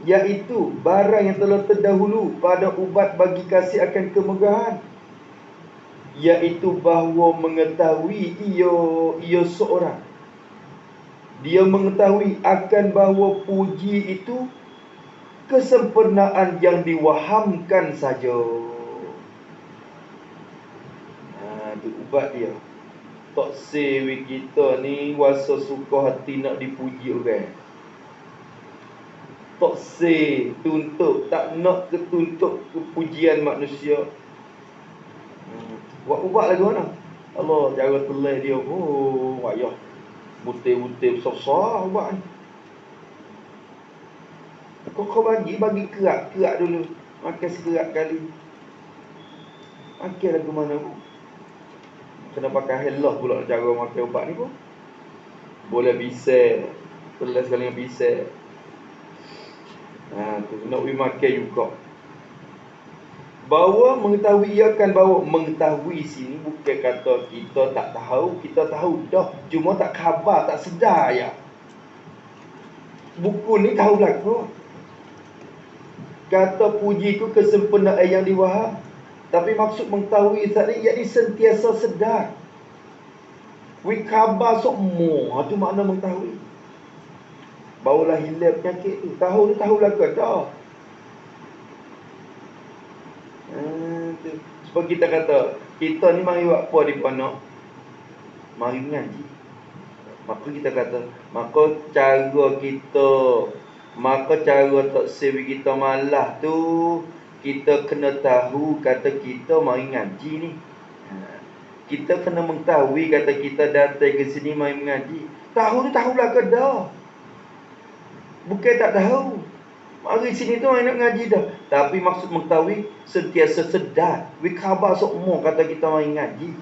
iaitu barang yang telah terdahulu pada ubat bagi kasih akan kemegahan, iaitu bahawa mengetahui ia seorang. Dia mengetahui akan bahawa puji itu kesempurnaan yang diwahamkan saja. Itu ubat dia. Tak sewi kita ni wasa suka hati nak dipuji orang. Tak se tuntut, tak nak ketuntut kepujian manusia. Buat ubat lagu mana? Allah, cara telai dia. Wayah. Butir-butir besar-besar ubat ni. Kau bagi kerak dulu. Makan sekerak kali. Makan lagu mana pun. Kena pakai helah pula cara makan ubat ni pun. Boleh bisel. Telai sekali dengan bisel. Tu nak pergi makan juga. Bahawa mengetahui akan bahawa mengetahui sini bukan kata kita tak tahu, kita tahu dah, cuma tak khabar, tak sedar ya. Buku ni tahu berlaku. Kata puji itu kesempurnaan yang diwaham. Tapi maksud mengetahui tadi iaitu sentiasa sedar. Khabar semua, itu makna mengetahui. Barulah hilang penyakit tu. Tahu berlaku dah. Sebab kita kata, kita ni mari buat apa di ponok? Mari mengaji. Maka kita kata, maka cara tak sewi kita malah tu, kita kena tahu kata kita mari ngaji ni. Kita kena mengetahui kata kita datang ke sini mari mengaji. Tahu lah ke dah. Bukan tak tahu. Mari sini tu nak ngaji dah. Tapi maksud mengetahui sentiasa sedar. Khabar semua kata kita mari ngaji.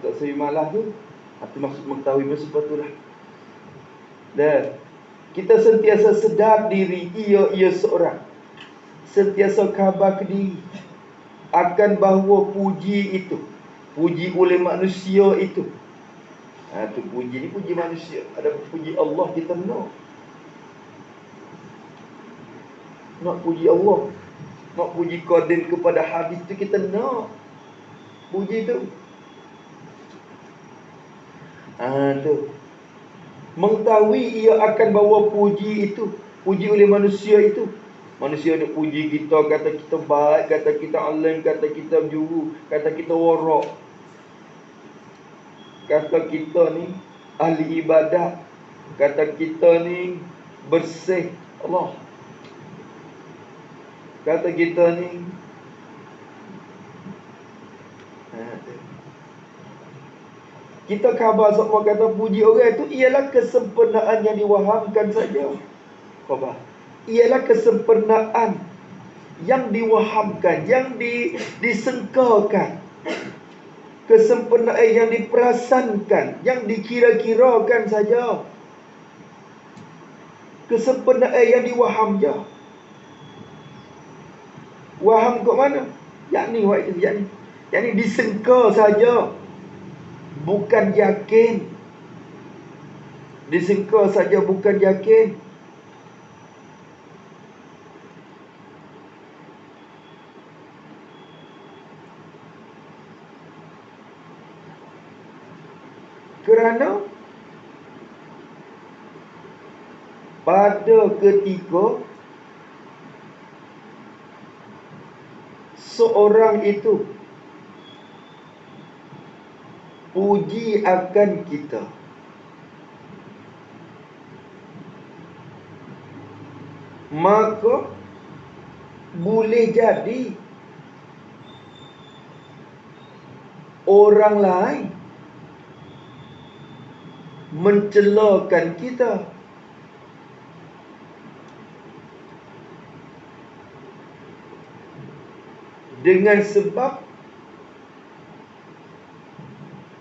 Tak sewi malah tu. Itu maksud mengetahui bersebut tu lah. Dan kita sentiasa sedar diri ia seorang. Sentiasa khabar ke diri akan bahawa puji itu, puji oleh manusia itu. Tu puji ni puji manusia. Ada puji Allah kita nak. Nak puji Allah, nak puji Qadir kepada hadis tu kita nak. Puji tu. Tu. Mengetahui ia akan bawa puji itu, puji oleh manusia itu. Manusia nak puji kita, kata kita baik, kata kita alim, kata kita juru, kata kita warak. Kata kita ni ahli ibadah, kata kita ni bersih. Allah. Kata kita ni kita khabar semua kata puji orang itu ialah kesempurnaan yang diwahamkan saja. Khabar. Ialah kesempurnaan yang diwahamkan, yang disengkakan. Kesempurnaan yang diperasankan, yang dikira-kirakan saja. Kesempurnaan yang diwaham je. Waham kat mana? Yang ni, yang ni disangka saja, bukan yakin. Disangka saja, bukan yakin. Kerana pada ketika seorang itu puji akan kita, maka boleh jadi orang lain mencelakan kita. Dengan sebab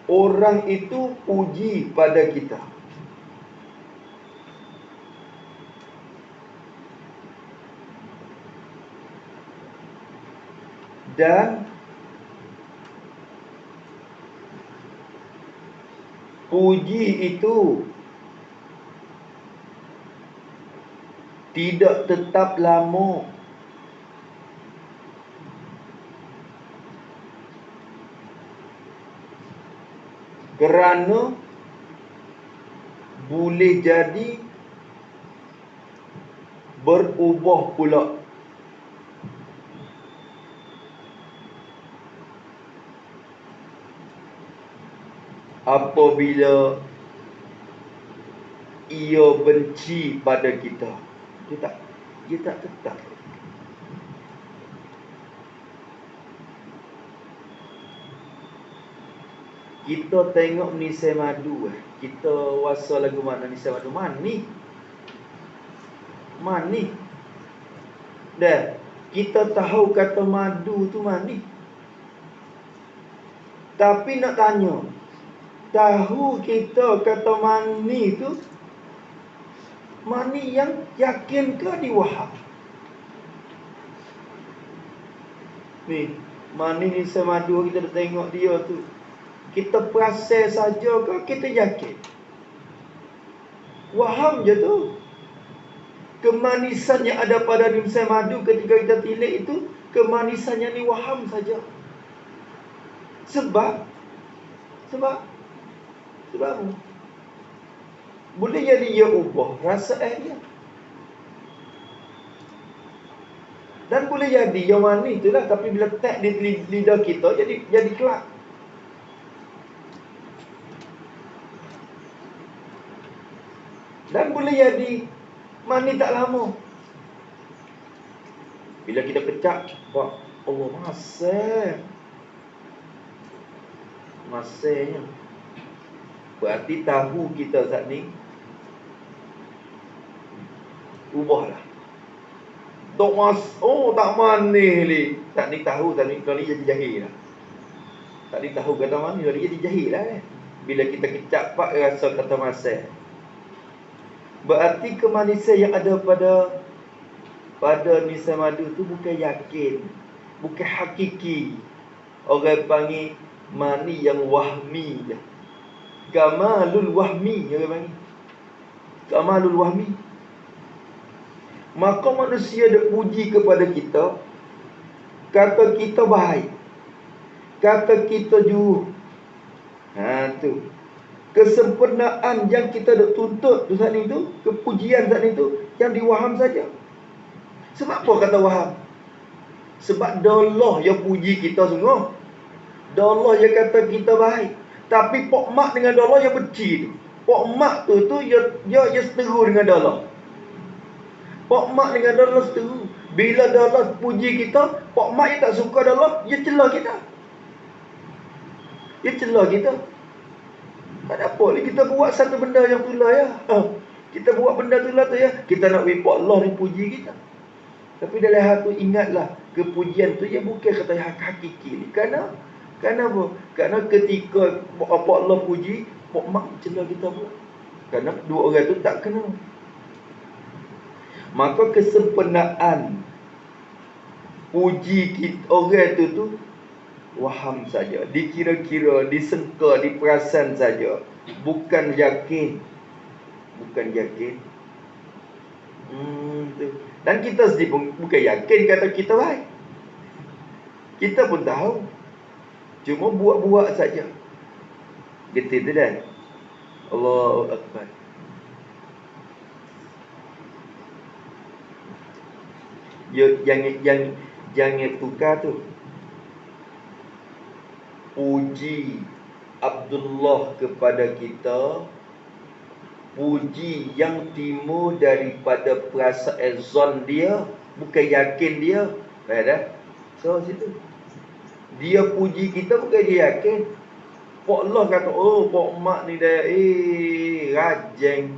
orang itu puji pada kita. Dan puji itu tidak tetap lama. Kerana boleh jadi berubah pula. Apabila ia benci pada kita, dia tak tetap. Kita tengok Nisai Madu, kita wasa lagu mana Nisai Madu, mani. Dan kita tahu kata madu tu mani. Tapi nak tanya, tahu kita kata mani tu mani yang yakin ke diwaham? Ni, mani Nisai Madu kita dah tengok dia tu, kita perasan saja ke kita yakin? Waham je tu. Kemanisan yang ada pada Nisai Madu ketika kita tilik itu, kemanisan yang ni waham saja. Sebab boleh jadi ia ubah rasa dia. Dan boleh jadi yang manis tu lah, tapi bila tak di lidah kita jadi kelak. Dan boleh jadi manis tak lama. Bila kita kecap, wah, Allah masanya. Berarti tahu kita saat ni ubahlah. Tak manis ni. Tak ni tahu, tak ni jadi jahil lah. Tak ni tahu kata manis, jadi jahil lah. Bila kita kecap pak rasa kata masai. Berarti kemanisan yang ada pada Nisai Madu tu bukan yakin, bukan hakiki. Orang panggil mani yang wahmi je. Kamalul wahmi orang panggil. Kamalul wahmi. Maka manusia dak puji kepada kita, kata kita baik, kata kita jujur. Tu kesempurnaan yang kita dak tuntut tu saat ni tu, kepujian saat ni tu yang diwaham saja. Sebab apa kata waham? Sebab Allah yang puji kita semua. Allah yang kata kita baik. Tapi pok mak dengan Allah yang benci tu. Pok mak tu dia seteru dengan Allah. Pok mak dengan Allah seteru. Bila Allah puji kita, pok mak yang tak suka Allah, dia celah kita. Dia celah kita. Tak ada apa ni, kita buat satu benda yang tulah ya. Kita buat benda tulah tu ya. Kita nak wipok Allah ni puji kita. Tapi dalam hal tu ingatlah, kepujian tu ya bukan kata yang hakiki ni. Kerana Kenapa? Kerana ketika apa Allah puji, Pok Mak celah kita pula. Kerana dua orang tu tak kenal. Maka kesempurnaan puji kita, orang tu waham saja, dikira-kira, disangka, diperasan saja, bukan yakin. Bukan yakin. Dan kita sendiri pun bukan yakin kata kita baik. Kita pun tahu, cuma buat-buat saja. Gitu tu dah. Allahu Akbar. Jangan tukar tu. Puji Abdullah kepada kita, puji yang timur daripada perasaan zon dia, bukan yakin dia. Faham dah? So situ dia puji kita bukan dia yakin. Pok Allah kata, oh Pok Mak ni dah rajin.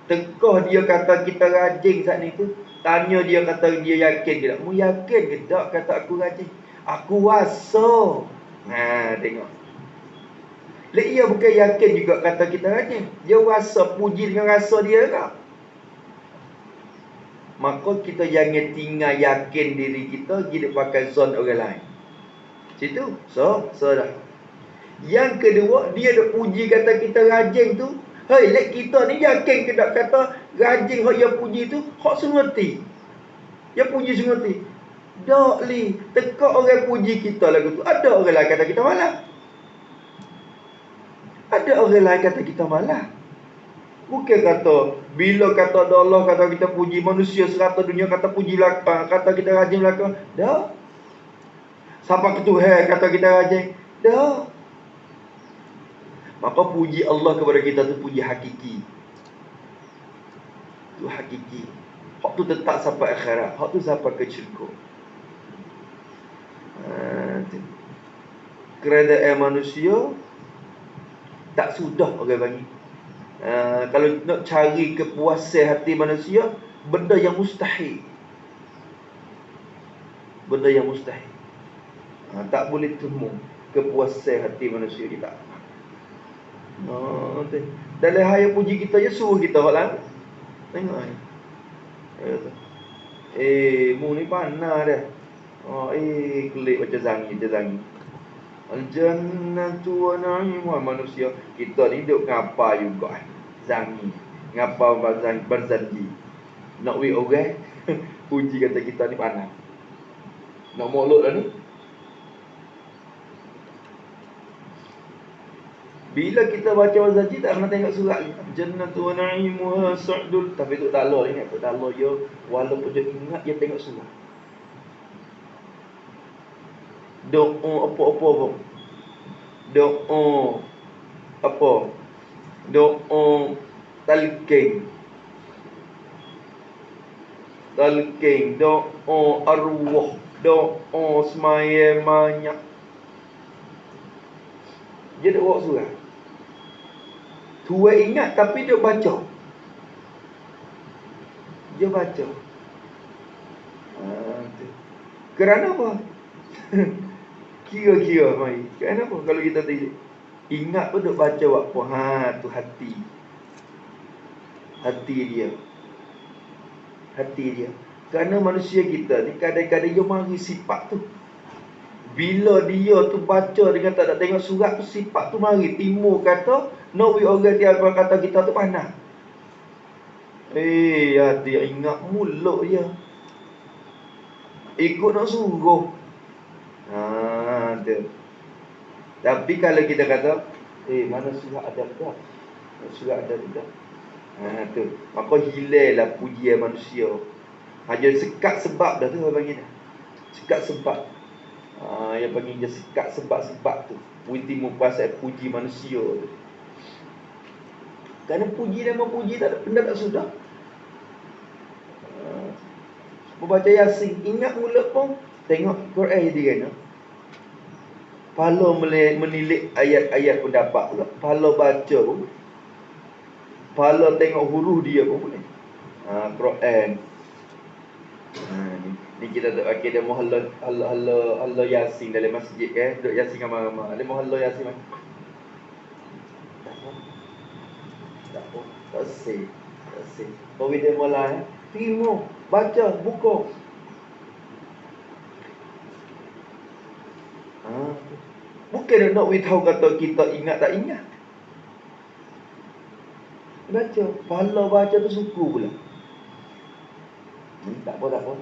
Tekah dia kata kita rajin saat ni tu. Tanya dia kata dia yakin ke tak? Mu yakin ke tak kata aku rajin? Aku rasa. Tengok. Lek ia bukan yakin juga kata kita rajin. Dia rasa, puji dengan rasa dia tak? Maka kita jangan tinggal yakin diri kita jadi pakai zon orang lain. Situ. So dah. Yang kedua, dia ada puji kata kita rajin tu. Hei, lek kita ni yakin ke tak kata rajin hak dia puji tu, hak sengerti. Dia puji sengerti. Tak li, teka orang puji kita lagu tu. Ada orang lain kata kita malah. Ada orang lain kata kita malah. Bukan kata bila kata Allah kata kita puji, manusia serata dunia kata puji belakang, kata kita rajin belakang. Dah. Sampai ke Tuhan kata kita rajin. Dah. Maka puji Allah kepada kita tu puji hakiki. Tu hakiki. Hak tu tetap sampai akhirat. Hak tu sampai ke syurga. Kerana manusia tak sudah orang bagi. Kalau nak cari kepuasan hati manusia, benda yang mustahil. Benda yang mustahil. Tak boleh temu kepuasan hati manusia kita. Dalam hal puji kita je suruh kita buat lah. Tengok ni. Mu ni panah dah. Kelik macam zangi. Al-jannatu wa na'imu. Manusia kita ni duk ngapa juga. Zangi. Ngapa berzanji. Nak wik orang puji kata kita ni panah. Nak molok dah ni. Bila kita baca wazanji tak pernah tengok surat ni. Jannatu wa na'imuha sa'dul. Tapi Tok Dalo ingat Tok Dalo dia walaupun dia ingat dia tengok surat. Doa apa-apa pun. Doa apa? Doa talqin. Doa arwah, doa semaya banyak. Dia dah bawa surat. Tua ingat tapi dia baca. Dia baca. Kerana apa? Kira-kira mai. Kerana apa? Kalau kita ingat pun duk baca apa? Tu hati. Hati dia. Kerana manusia kita ni kadang-kadang dia mari sifat tu. Bila dia tu baca dengan tak ada tengok surat tu, sifat tu mari timur kata nawi orang dia kata kita tu panah. Dia ingat mulut dia. Ikut nak suruh. Tu. Tapi kalau kita kata mana surat ada tak? Surat ada tak? Tu. Maka hilanglah pujian manusia. Hanya sekat sebab dah tu orang panggil dah. Sekat sebab. Yang panggil dia sekat sebab-sebab tu. Timur pasal puji manusia tu. Kerana puji dan memuji tak ada benda tak sudah. Membaca Yasin, ingat mulut pun tengok Quran jadi kan. Pala menilik ayat-ayat pendapat pula. Pala baca pun. Pala tengok huruf dia pun boleh. Quran. Ni kita duk pakai demo halo Yasin dalam masjid kan. Duk Yasin ramai-ramai. Demo halo Yasin mana? Tak apa. Tak apa. Tak say. Tak say. Kau demo lain. Terima. Baca. Buka. Bukan nak tahu kata kita ingat tak ingat. Baca. Pahala baca tu suku pula. Tak apa, tak apa.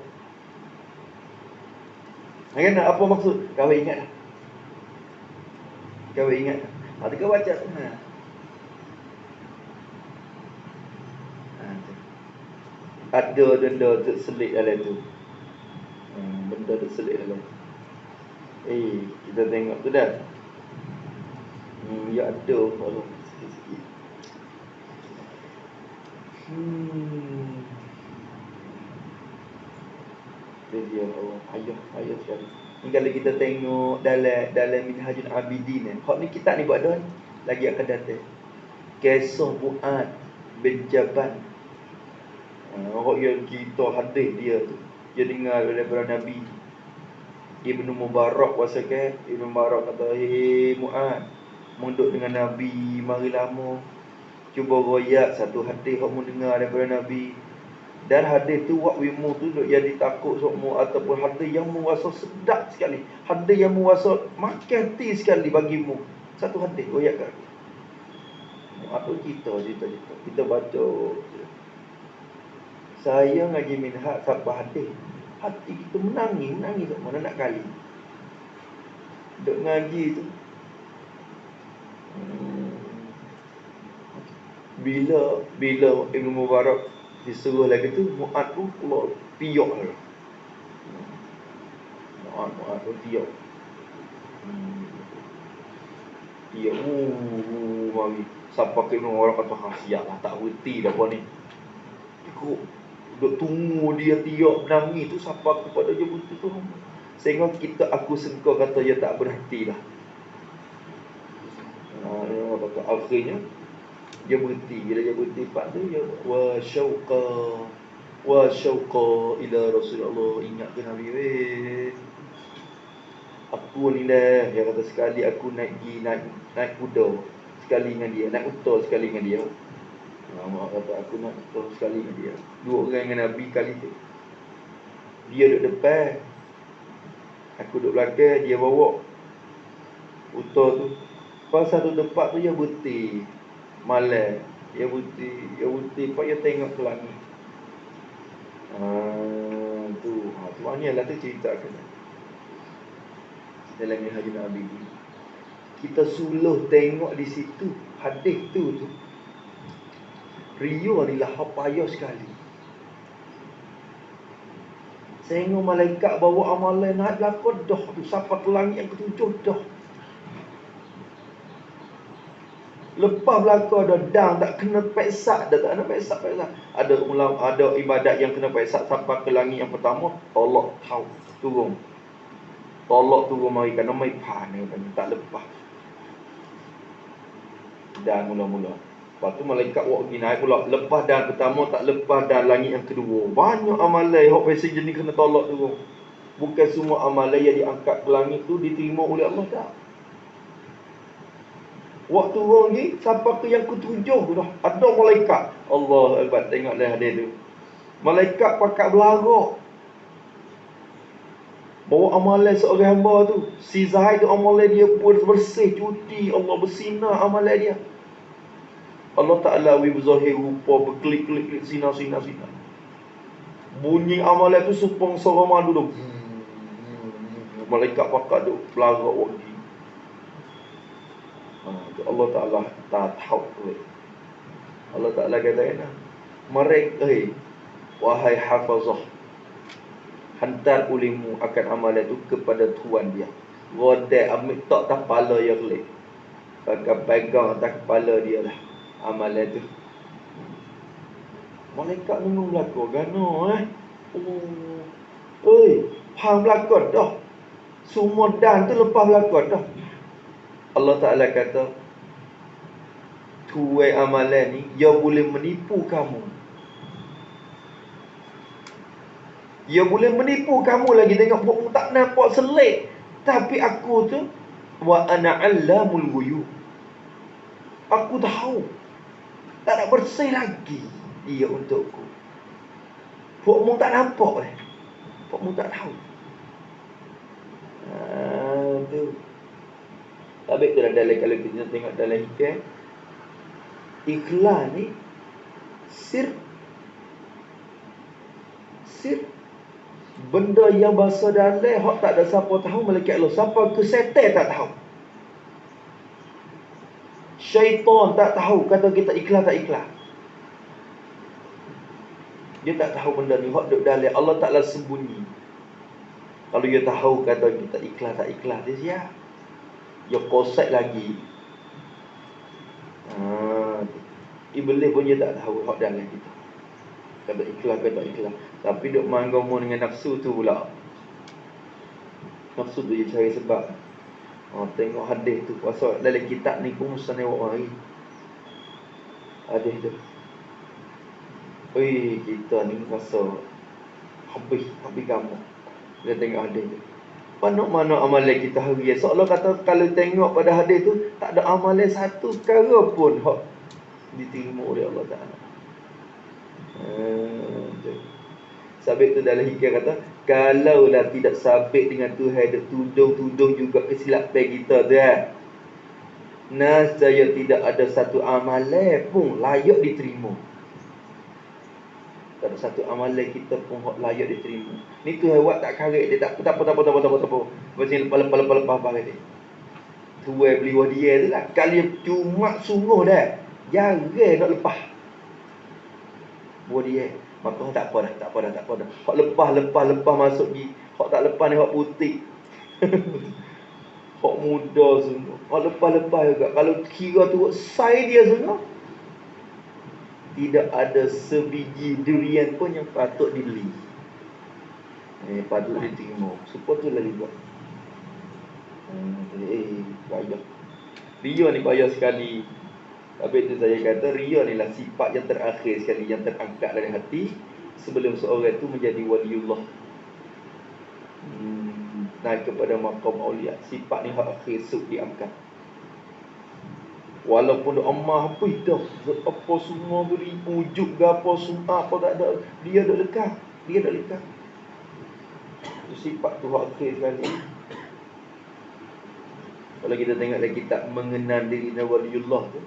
Kan apa maksud? Kau ingat tak? Kau ingat tak? Ada kau baca. Ada benda terselit dalam tu. Benda terselit dalam tu. Kita tengok tu dah. Ya ada. Tolong sikit-sikit. Dia Allah. Ayah sekali. Ni kalau kita tengok dalam Minhajul Abidin hak ni kitab ni buat dah lagi akan datang. Kisah Mu'ad bin Jabal. Orang yang kita hadis dia tu. Dia dengar daripada Nabi Ibnu Mubarak kuasa ke. Ibnu Mubarak kata, Mu'ad, munduk dengan Nabi mari lama. Cuba royak satu hadis hak mu dengar daripada Nabi. Dan hadis tu wak wimu tu duk jadi takut sokmu, ataupun hadis yang mu rasa sedap sekali, hadis yang mu rasa makan hati sekali bagimu. Satu hadis royak ke. Apa kita cerita-cerita. Kita baca. Saya ngaji minhaj sampai hadis. Hati kita menangis tak mana nak kali. Duk ngaji tu. Bila Ibnu Mubarak disuruh lagi tu, Mu'ad tu keluar tiok lah. Mu'ad tu tiok. Tiok. Mari. Sampai ke Ibnu Mubarak kata, siap lah, tak berhenti dah apa ni. Ikut. Duk tunggu dia tiok menangis tu sampai kepada dia berhenti tu. Sehingga aku sengkau kata dia tak berhenti dah. Kata akhirnya dia berhenti. Bila dia berhenti part tu dia wa syauqa ila Rasulullah. Ingat ke Nabi aku ni dah. Dia kata sekali aku naik kuda sekali dengan dia, naik unta sekali dengan dia. Mak kata aku naik unta sekali dengan dia. Dua orang dengan Nabi kali tu. Dia duduk depan, aku duduk belakang. Dia bawa unta tu. Pas satu tempat tu dia berhenti malam. Dia berhenti Pak dia tengok ke langit. Tu maknanya lah tu cerita kena dalam Minhajul Abidin. Kita suluh tengok di situ hadis tu Rio ni lah payah sekali. Sehingga malaikat bawa amalan naik belakang dah tu sampai ke langit yang ketujuh dah. Lepas belakang dah dang tak kena peksak dah, tak kena peksak. Ada ibadat yang kena peksak sampai ke langit yang pertama, tolak turun. Tolak turun mari kerana mai panas tak lepas. Dan mula-mula. Lepas tu malaikat pergi naik pula. Lepas dan pertama tak lepas dan langit yang kedua. Banyak amalan hak passenger ni kena tolak turun. Bukan semua amalan yang diangkat ke langit tu diterima oleh Allah tak. Waktu turun ni sampai ke yang ketujuh tu dah. Ada malaikat. Allah Akbar, tengoklah hadis tu. Malaikat pakat berlarak. Bawa amalan seorang hamba tu. Si Zaid tu amalan dia pun bersih, cuti. Allah bersinar amalan dia. Allah Ta'ala berzahir rupa, berkelip-kelip, sinar. Bunyi amalan tu supang suara madu tu. Malaikat pakat tu berlarak wagi. Allah Ta'ala tak tahu. Allah Ta'ala kata, mereka, wahai hafazah, hantar ulimu akan amalan itu kepada Tuhan dia. Rodek ambil tak kepala yang lek. Pegang atas kepala dia lah amalan itu. Malaikat nunggu belakang. Gana hang belakang dah. Semua dan tu lepas belakang dah. Allah Ta'ala kata, tuai amalan ni, dia boleh menipu kamu. Dia boleh menipu kamu lagi. Tengok buku tak nampak selit. Tapi aku tu, wa ana 'allamul ghuyub. Aku tahu. Tak nak bersih lagi dia untukku. Buku tak nampak lah. Buku tak tahu. Tu. Tapi tu dalam, kalau kita tengok dalam hikam, ikhlas ni sir benda yang bahasa dalam hak tak ada siapa tahu, malaikat Allah siapa ke setan tak tahu, syaitan tak tahu kata kita ikhlas tak ikhlas. Dia tak tahu benda ni, hak duk dalam Allah Taala sembunyi. Kalau dia tahu kata kita ikhlas tak ikhlas, dia siap. Dia kosak lagi. Iblis pun dia tak tahu hak dalam kita. Kata ikhlas ke tak ikhlas. Tapi duk manggomo dengan nafsu tu pula. Nafsu tu dia cari sebab. Tengok hadis tu. Pasal dalam kitab ni pun mesti tengok hari. Hadis tu. Kita ni rasa habis kamu. Dia tengok hadis tu. Mana amalan kita hari. Seolah kata kalau tengok pada hadis tu, tak ada amalan satu perkara pun hak diterima oleh Allah Ta'ala. Sabit tu dalam hikam kata, kalaulah tidak sabit dengan Tuhan, dia tudung juga kesilapan kita tu nascaya tidak ada satu amalan pun layak diterima. Tak ada satu amalan kita pun layak diterima. Ni Tuhan buat tak karek dia, tak apa. Macam lepas barang dia. Tuan beli wadiah tu lah. Kali cuma sungguh dah, jarang nak lepas wadiah. Maka tak apa dah. Hak lepas masuk di. Hak tak lepas ni hak putih. Hak muda semua. Hak lepas juga. Kalau kira tu sai dia semua, tidak ada sebiji durian pun yang patut dibeli. Patut diterima. Supaya tu lah dibuat. Payah. Ria ni payah sekali. Tapi itu saya kata ria ni lah sifat yang terakhir sekali, yang terangkat dari hati sebelum seorang itu menjadi waliullah. Naik kepada maqam aulia. Sifat ni hak akhir sub diangkat. Walaupun dia amah apa semua beri wujud ke apa semua apa tak ada, dia dak lekat. Itu sifat tu hak akhir sekali. Kalau kita tengok dalam kitab mengenal diri waliullah tu,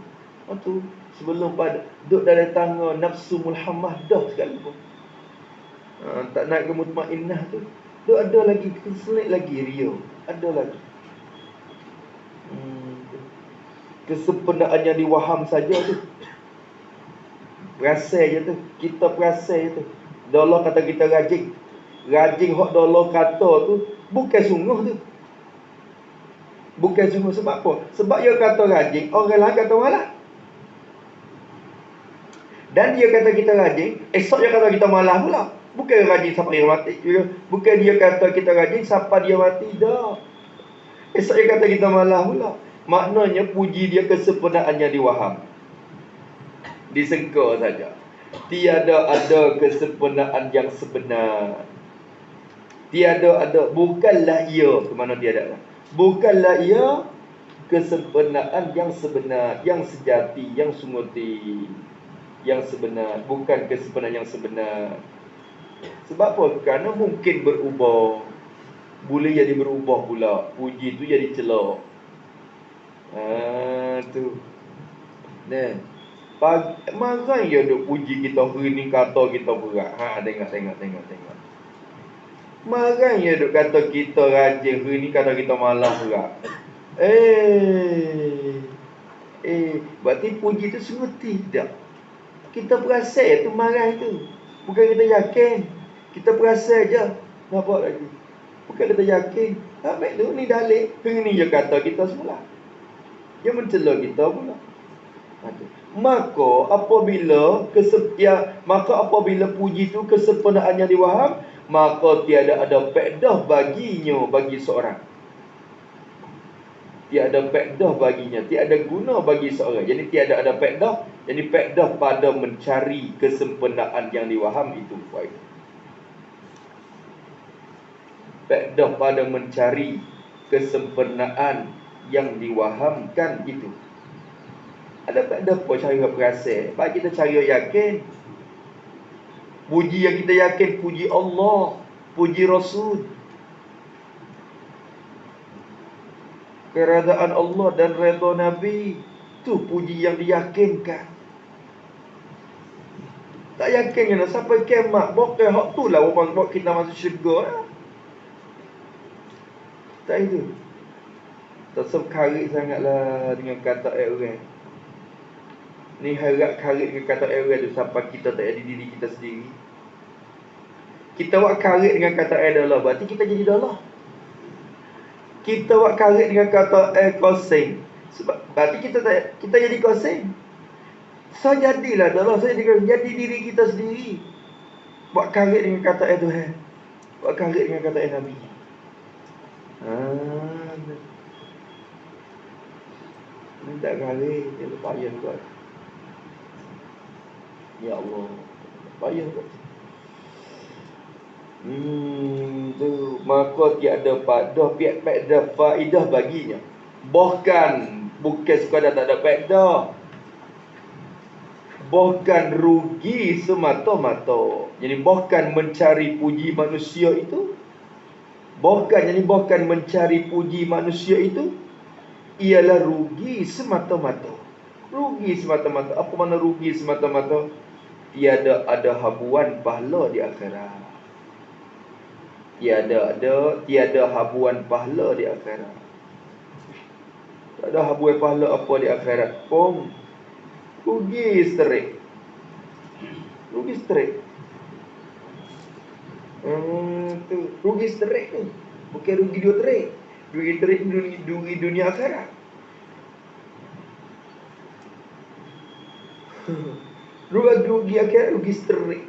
sebelum pada duduk dalam tangga nafsu mulhamah dah sekali pun. Tak nak ke mutmainnah tu, duk ada lagi keselit lagi ria, ada lagi. Kesempurnaan yang diwaham saja tu. Perasan je tu, kita perasan je tu. Allah kata kita rajin hak Allah kata tu bukan sungguh tu. Bukan sungguh sebab apa? Sebab dia kata rajin, orang lain kata malas. Dan dia kata kita rajin, esok dia kata kita malas pula. Bukan rajin sampai dia mati. Bukan dia kata kita rajin sampai dia mati. Dah. Esok dia kata kita malas pula. Maknanya puji dia kesempurnaan yang diwaham. Disengka saja. Tiada ada kesempurnaan yang sebenar. Tiada ada. Bukanlah ia. Ke mana tiada? Bukanlah ia kesempurnaan yang sebenar, yang sejati, yang sungguhti, yang sebenar. Bukan kesempurnaan yang sebenar. Sebab apa? Kerana mungkin berubah. Boleh jadi berubah pula. Puji tu jadi celak. Tu. Nah. Marah ya duk puji kita hari ni kata kita berat. Tengok. Marah ya duk kata kita rajin hari ni kata kita malas berat. Berarti puji tu sungguh tidak. Kita perasan tu marah tu. Bukan kita yakin. Kita perasan je. Nampak lagi. Bukan kita yakin. Habis tu ni dalil. Hari ni dia kata kita semula. Dia mencela kita pula. Maka apabila puji tu kesempurnaan yang diwaham, maka tiada ada faedah baginya, bagi seorang. Tiada faedah baginya, tiada guna bagi seorang. Jadi tiada ada faedah. Jadi faedah pada mencari kesempurnaan yang diwaham itu faedah. faedah pada mencari kesempurnaan yang diwahamkan itu. Ada faedah apa cari perasaan? Baik kita cari yakin. Puji yang kita yakin, puji Allah, puji Rasul. Keredaan Allah dan redha Nabi, tu puji yang diyakinkan. Tak yakin kena sampai kiamat, pokok hak tu lah orang buat kita masuk syurga. Tak itu. Tak sebkarik sangatlah dengan kata orang. Ni harap karik dengan kata orang tu sampai kita tak jadi diri kita sendiri. Kita buat karik dengan kata adalah, berarti kita jadi dalah. Kita buat karik dengan kata kosing, sebab berarti kita jadi kosing. So jadilah dalah, saya jadi diri kita sendiri. Buat karik dengan kata Tuhan, buat karik dengan kata Nabi. Ini tak karik, dia payah buat. Ya Allah, payah buat. Tu maka tiada faedah baginya. Bahkan bukan sekadar tak ada faedah, bahkan rugi semata-mata. Jadi bahkan mencari puji manusia itu, bahkan mencari puji manusia itu ialah rugi semata-mata. Rugi semata-mata. Apa makna rugi semata-mata? Tiada ada habuan pahala di akhirat. Tiada habuan pahala di akhirat. Tak ada habuan pahala apa di akhirat pun. Rugi straight. Tu rugi straight tu. Bukan rugi dua trek. Rugi dunia akhirat. Rugi akhirat, rugi straight.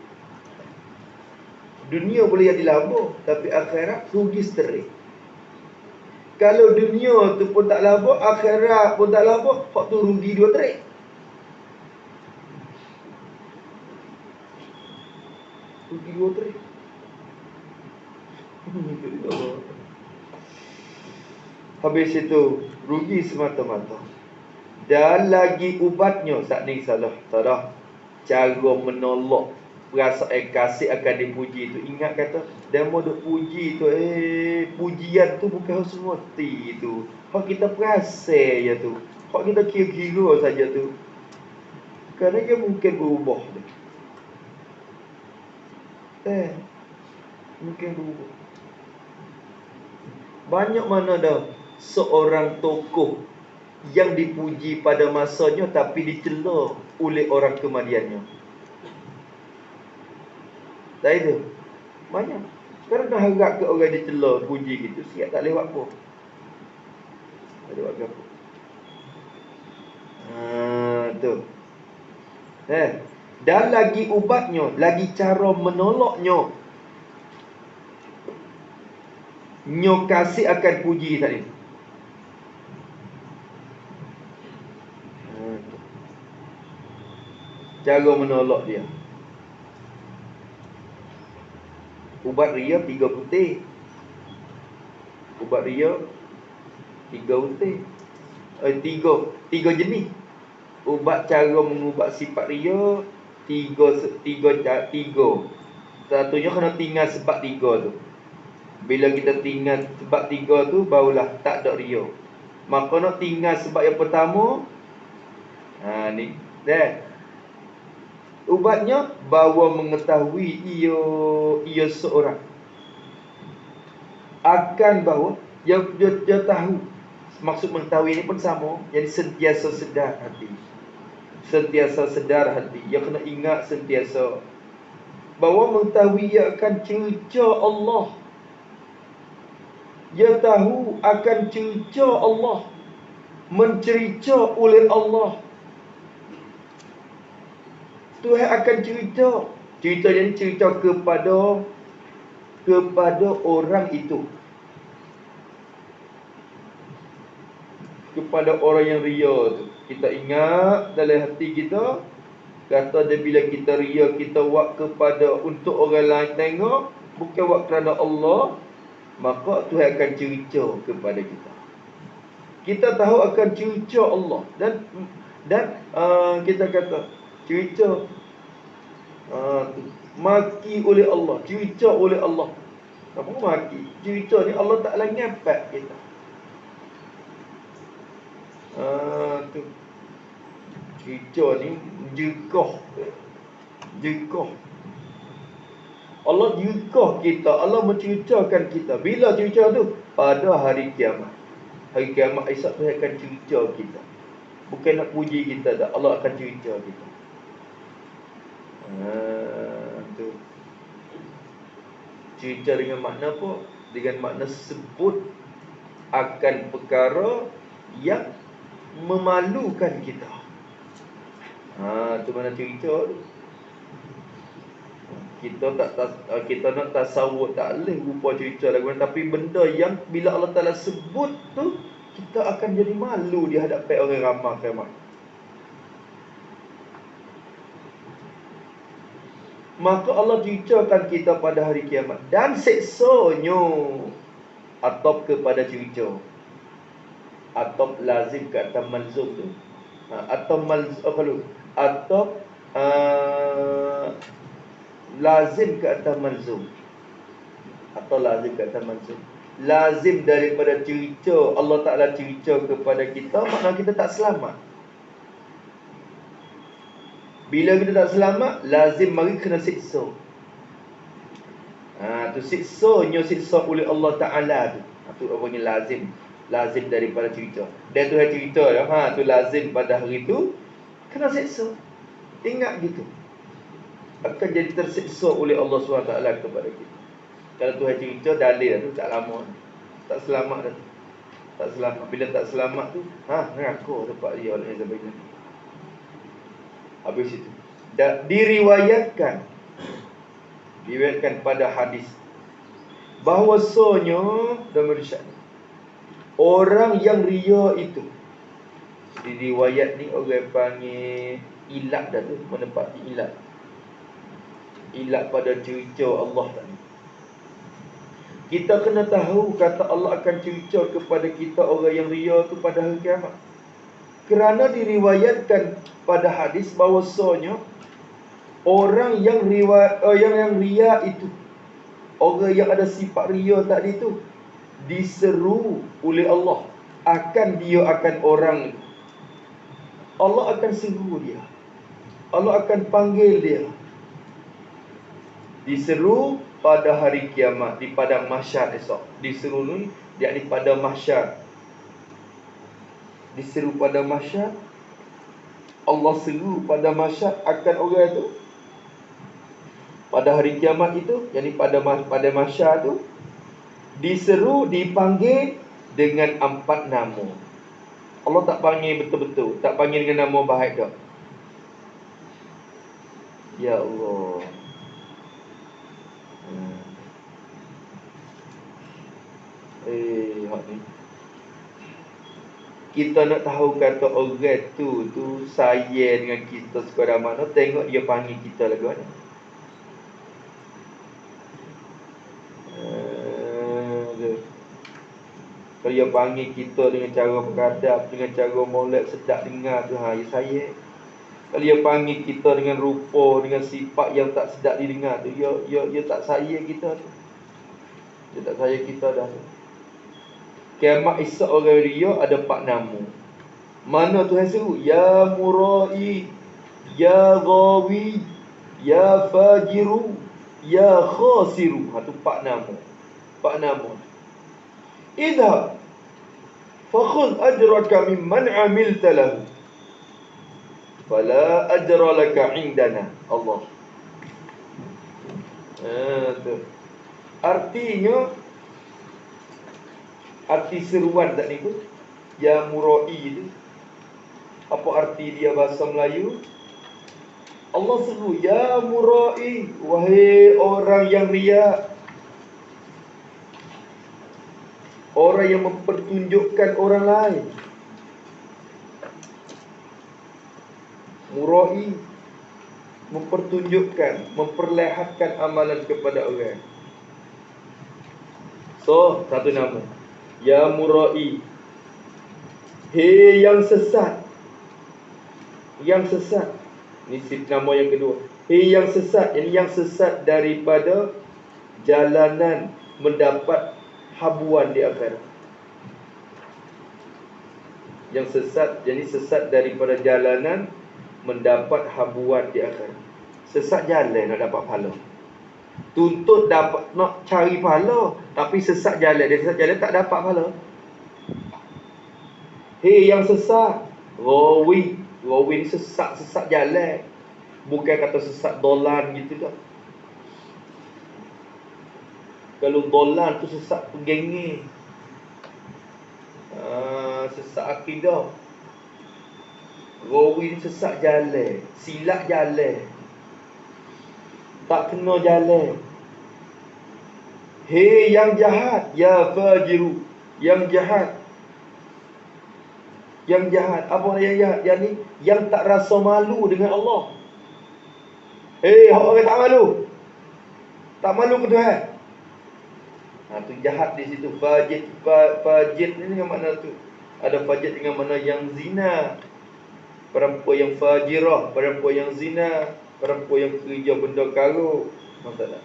Dunia boleh jadi laba, tapi akhirat rugi straight. Kalau dunia tu pun tak laba, akhirat pun tak laba, hak tu rugi dua trek. Rugi dua trek. Habis itu rugi semata-mata. Dan lagi ubatnya, saat ni salah cara menolak perasaan kasih akan dipuji itu. Ingat kata, dia mau duk puji tu, pujian tu bukan semua hati tu. Hak kita perasa je tu. Hak kita kira-kira saja tu. Kerana dia mungkin berubah tu. Mungkin berubah. Banyak mana dah seorang tokoh yang dipuji pada masanya tapi dicela oleh orang kemudiannya. Tak itu. Banyak. Sekarang dah harap ke orang dicela, puji gitu, siap tak lewat apa. Tak lewat apa. Tu. Dan lagi ubatnya, lagi cara menolaknya. Nyo kasih akan puji tadi. Cara menolak dia. Ubat ria 3 putih. Ubat ria 3 putih. 3 jenis. Ubat cara mengubat sifat ria 3. Satunya kena tinggal sebab 3 tu. Bila kita tinggal sebab 3 tu, barulah tak ada ria. Maka nak tinggal sebab yang pertama. Ni dah. Ubatnya bahawa mengetahui ia seorang akan bahawa dia tahu. Maksud mengetahui ini pun sama. Jadi sentiasa sedar hati. Sentiasa sedar hati. Dia kena ingat sentiasa bahawa mengetahui ia akan cerca Allah. Dia tahu akan cerca Allah, mencerca oleh Allah. Tuhan akan cerita. Cerita jadi cerita kepada orang itu. Kepada orang yang ria tu. Kita ingat dalam hati kita, kata dia bila kita ria, kita buat kepada untuk orang lain tengok, bukan buat kerana Allah. maka Tuhan akan cerita kepada kita. Kita tahu akan cerita Allah. Dan kita kata cerita maki oleh Allah, cerita oleh Allah. Apa maki? Cerita ni Allah Ta'ala ngapak kita. Tu cerita ni jegah. Allah jegah kita. Allah menceritakan kita. Bila cerita tu? Pada hari kiamat. Hari kiamat esok tu akan cerita kita. Bukan nak puji kita tak. Allah akan cerita kita. Tu cerita dengan makna apa? Dengan makna sebut akan perkara yang memalukan kita. Tu mana cerita tu. Kita nak tasawuf tak boleh rupa cerita lagu, tapi benda yang bila Allah Ta'ala sebut tu, kita akan jadi malu di hadapan orang ramai kiamat. Maka Allah ceritakan kita pada hari kiamat. Dan seksanya atop kepada cerita. Atop lazim ke atas malzum tu. Atop lazim ke atas malzum. Atau lazim ke atas malzum. Lazim daripada cerita Allah Ta'ala cerita kepada kita, maknanya kita tak selamat. Bila kita tak selamat, lazim mari kena siksa. Tu siksa oleh Allah Ta'ala tu. Tu orangnya lazim. Lazim daripada cerita. Dan Tuhan cerita tu lazim pada hari tu kena siksa. Ingat gitu. Akan jadi tersiksa oleh Allah SWT kepada kita. Kalau Tuhan cerita dalil tu tak lama. Tak selamat dah. Tak selamat. Bila tak selamat tu, neraka tempat dia oleh sebagainya. Habis itu diriwayatkan pada hadis bahwasanya dalam risyad orang yang ria itu, diriwayat ni orang panggil ilat dah tu, menempati ilat pada cerita Allah tadi. Kita kena tahu kata Allah akan cerita kepada kita orang yang ria tu pada hari kiamat. Kerana diriwayatkan pada hadis bahawasanya orang yang ria itu, orang yang ada sifat ria tadi tu, diseru oleh Allah akan orang. Allah akan seru dia. Allah akan panggil dia. Diseru pada hari kiamat di padang mahsyar esok. Diseru ni yakni pada mahsyar. Diseru pada mahsyar. Allah seru pada mahsyar akan orang itu. Pada hari kiamat itu, yakni pada mahsyar tu, diseru, dipanggil dengan 4 nama. Allah tak panggil betul-betul, tak panggil dengan nama baik dah. Ya Allah. Hak ni. Kita nak tahu kata orang tu sayang dengan kita sekadar mana, tengok dia panggil kita lagu mana. Kalau dia panggil kita dengan cara beradab, dengan cara molek sedap dengar tu, dia sayang. Kalau dia panggil kita dengan rupa, dengan sifat yang tak sedap didengar tu, dia tak sayang kita tu. Dia tak sayang kita dah. Kiamat esok orang ria ada 4 nama. Mana Tuhan seru? Ya Murai, Ya Ghawi, Ya Fajiru, Ya Khasiru. Tu 4 nama. 4 nama. Idhab fakhudh ajraka mimman amilta lahu fala ajra laka indana. Allah. Artinya, arti seruan tak ni tu, Ya Murai tu, apa arti dia bahasa Melayu? Allah seru, Ya Murai, wahai orang yang riak, orang yang mempertunjukkan orang lain. Murai, mempertunjukkan, memperlihatkan amalan kepada orang. So, satu nama. Ya Murai. Hei yang sesat. Yang sesat. Ini nama yang kedua. Hei yang sesat. Ini yang sesat daripada jalanan mendapat habuan di akhirat. Yang sesat, jadi sesat daripada jalanan mendapat habuan di akhirat. Sesat jalan nak dapat pahala. Tuntut dapat nak cari pahala, tapi sesat jalan. Dia sesat jalan tak dapat pahala. Hei yang sesat, Rawi ni sesat jalan. Bukan kata sesat dolan gitu dah. Kalau dolan tu sesat penggengnya, sesat akidah. Rawi ni sesat jalan, silap jalan, tak kena jalan. Hei yang jahat, ya fajiru, yang jahat. Yang jahat, apa yang jahat? Yang ni, yang tak rasa malu dengan Allah. Hei, orang tak malu. Tak malu ke Tuhan? Tu jahat di situ. Fajir ni dengan mana tu? Ada fajir dengan mana yang zina, perempuan yang fajirah, perempuan yang zina, perempuan yang kerja benda karuk. Maksud tak?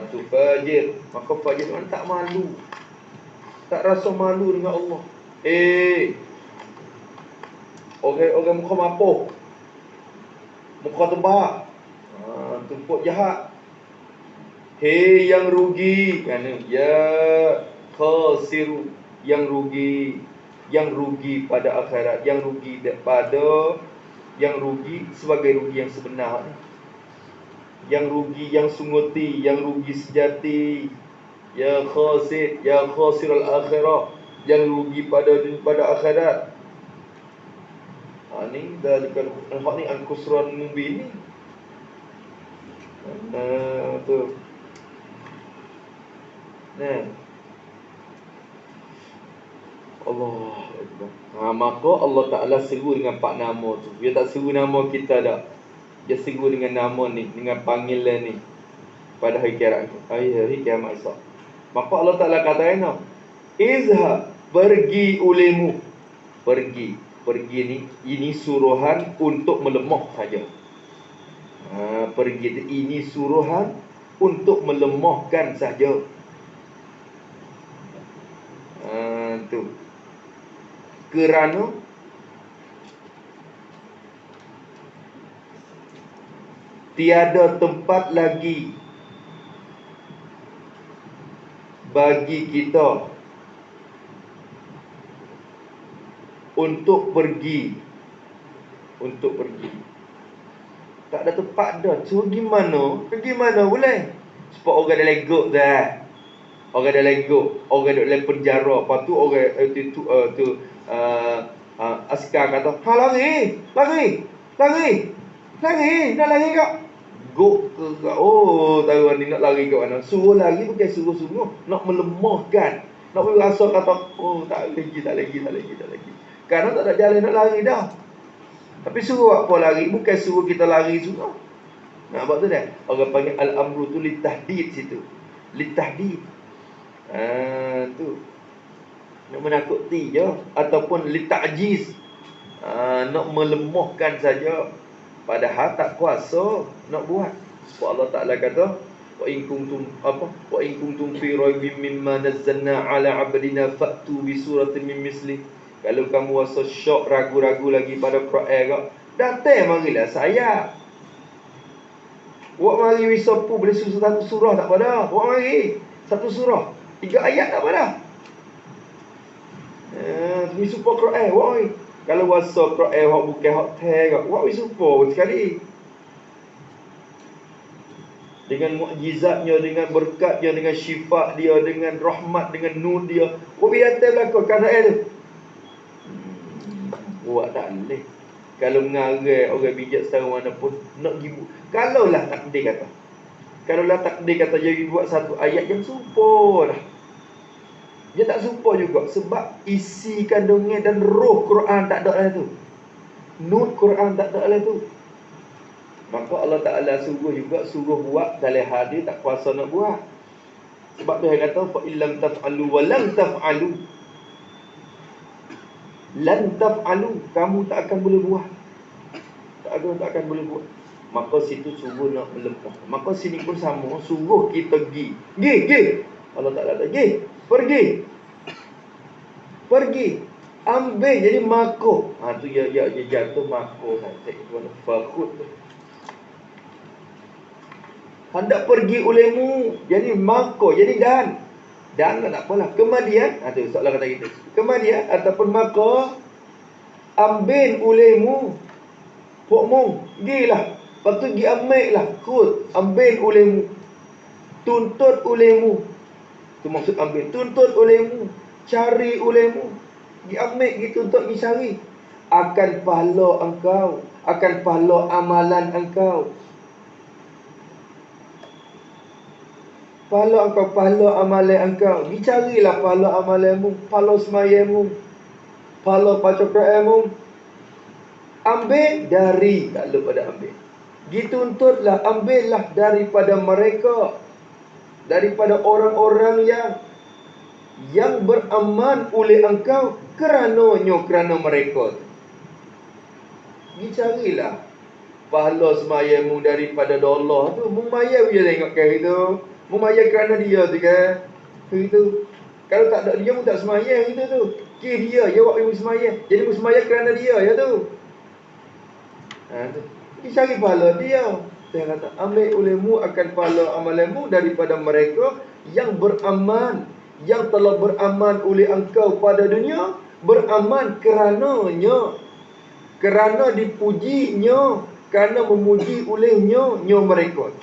Tu fajir. Maka fajir mana tak malu, tak rasa malu dengan Allah. Orang muka mapoh, muka tebak, tumpuk jahat. Hei yang rugi, kerana ya khasiru, yang rugi pada akhirat, yang rugi sebagai rugi yang sebenar, yang rugi yang sunguti, yang rugi sejati. Ya khasir, ya khasirul akhirah, yang rugi pada akhirat. Ni dalikal hak ni al-khusran mubin ni. Tu. Nah. Allah Akbar. Maka Allah Ta'ala seru dengan 4 nama tu. Dia tak seru nama kita dah. Dia seru dengan nama ni, dengan panggilan ni pada hari kiamat. Hari kiamat esok. Maka Allah Ta'ala kata izhab, pergi ulemu. Pergi ni, ini suruhan untuk melemah saja. Pergi ini suruhan untuk melemahkan saja. Tu. Kerana tiada tempat lagi bagi kita untuk pergi. Tak ada tempat dah. So gimana? Pergi mana boleh? Sebab orang dah legok dah. Orang dah legok. Orang duduk dalam penjara. Lepas tu orang askar kata, lari. Nak lari kak? Gok ke kak? Oh, tahu ni nak lari kat mana? Suruh lari bukan suruh-suruh. Nak melemahkan. Nak beri rasa kata, oh tak lagi. Kerana tak ada jalan nak lari dah. Tapi suruh apa lari? Bukan suruh kita lari semua. Nampak tu dah? Orang panggil al-amru tu litahdid situ. Litahdid. Tu. Nak menakuti je. Ataupun lita'jiz. Nak melemahkan saja. Padahal tak kuasa nak buat. Sebab Allah Ta'ala kata, wa in kuntum fi raibin mimma nazzalna ala 'abdina fa'tu bi suratin min misli. Kalau kamu rasa syok, ragu-ragu lagi pada Quran kak, datang marilah saya. Buat mari wisapu boleh satu surah tak pada. Buat mari satu surah, 3 ayat tak pada. Wisupa Quran, buat mari. Kalau wasa Quran hak bukan hak teh, buat wisupa sekali. Dengan mukjizatnya, dengan berkatnya, dengan syifa dia, dengan rahmat, dengan nur dia. Buat datang belakang Quran tu. Buat tak boleh. Kalau mengarang orang bijak setara mana pun nak pergi. Kalaulah takdir kata jadi buat satu ayat yang serupa dah. Dia tak serupa juga. Sebab isi kandungan dan roh Quran tak ada lah tu. Nur Quran tak ada lah tu. Maka Allah Ta'ala suruh buat dalam hadis tak kuasa nak buat. Sebab Tuhan kata fa illam taf'alu wa lan taf'alu. Lan taf'alu, kamu tak akan boleh buat. Tak akan boleh buat. Maka situ suruh nak melempah. Maka sini pun sama, suruh kita pergi. Pergi. Allah tak ada. Pergi. Ambil jadi mako. Tu ya jatuh mako saja. Fakhud. Hendak pergi olehmu, jadi mako, jadi dan tak apalah. Kemudian, tu soalan kata kita. Kemudian ataupun maka ambil olehmu, pokmu, gilah. Lepas tu pergi ambil lah, ambil olehmu, tuntut olehmu. Tu maksud ambil, tuntut olehmu, cari olehmu, pergi ambil, pergi tuntut, pergi cari. Akan pahala engkau, akan pahala amalan engkau. Pahala amalan engkau. Dicarilah pahala amalanmu, pahala semayamu, pahala pacokra'amu. Ambil dari, tak lupa pada ambil. Dituntutlah, ambillah daripada mereka, daripada orang-orang yang beramal oleh engkau kerana mereka. Dicarilah pahala semayamu daripada Allah tu. Membayar dia tengok kali tu. Membayar kerana dia tu kan. Itu. Kalau tak ada dia pun tak semayang itu tu. Dia buat ilmu semayang. Jadi semayang kerana dia ya tu. Tu. Dicari pahala dia. Saya kata, ambil olehmu akan pahala amalanmu daripada mereka yang beramal, yang telah beramal oleh engkau pada dunia, beramal kerananya, kerana dipujinya, kerana memuji olehnya mereka.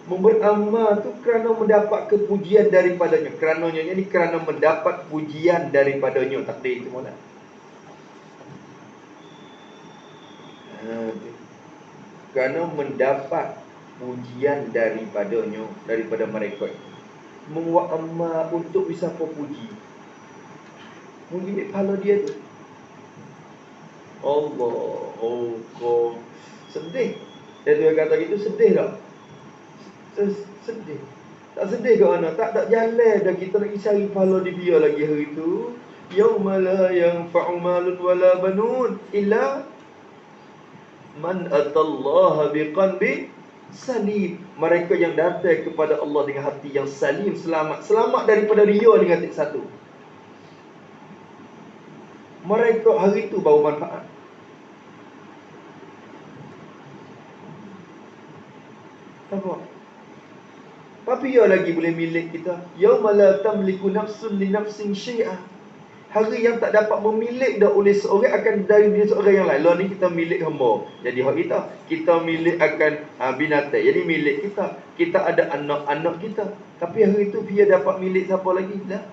Beramal tu kerana mendapat kepujian daripadanya, kerananya, jadi kerana mendapat pujian daripadanya. Takdir itu mana? Kerana mendapat pujian daripadanya, daripada mereka. Membuat amal untuk bisa puji. Mungkin pahala dia tu. Allah, kau sedih. Dia kata gitu, sedih tak? Sedih. Tak sedih ke mana? Tak jalan dah kita nak cari pahala di dia lagi hari tu. Yauma la yanfa'u malun wala banun illa man atallaha biqalbin salim. Mereka yang datang kepada Allah dengan hati yang salim, selamat daripada ria dengan titik satu. Mereka hari itu baru manfaat. Nampak? Tapi dia lagi boleh milik kita. Yauma la tamliku nafsun li nafsin syai'a. Hari yang tak dapat memilik dah oleh seorang akan dari dia seorang yang lain. Lah ni kita milik hamba. Jadi hak kita. Kita milik akan binatang. Jadi milik kita. Kita ada anak-anak kita. Tapi hari itu dia dapat milik siapa lagi? Dah.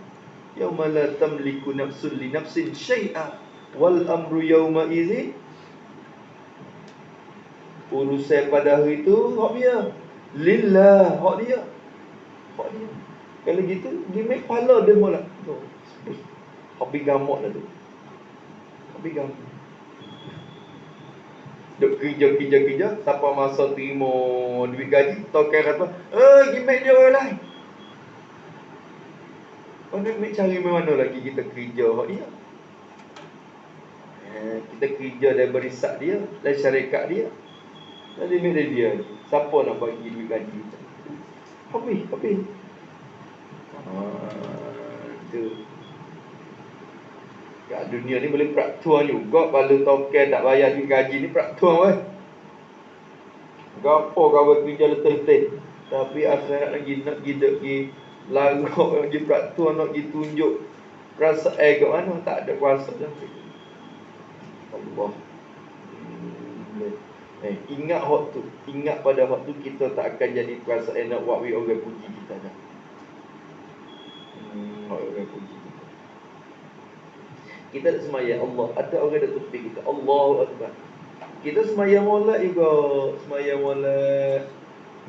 Yauma la tamliku nafsun li nafsin syai'a wal amru yauma idzin. Urusan pada hari itu hak dia. Lillah, hak dia. Hak dia. Kalau gitu, dia make pahala dia mula. Hobi gamuk lah tu. Hobi gamuk. Duk kerja. Siapa masa terima duit gaji, token kata, gimek dia orang lain. Kau nak cari mana lagi kita kerja hak dia. Kita kerja dari barisan dia, dari syarikat dia. Jadi milik dia. Siapa nak bagi duit gaji kita? Hobi. Tu. Kat dunia ni boleh peraturan juga. Kalau token tak bayar duit gaji ni peraturan weh. Gapo kau bekerja letih-letih. Tapi akhirat lagi nak pergi larang lagi peraturan, nak pergi tunjuk rasa kat mana. Tak ada kuasa dah. Allah. Ingat waktu, ingat pada waktu kita tak akan jadi perasaan nak buat orang puji kita dah. Orang puji kita. Kita tak semayang Allah, ada orang dah tepi kita. Allahu Akbar. Kita semayang molek juga, semayang molek.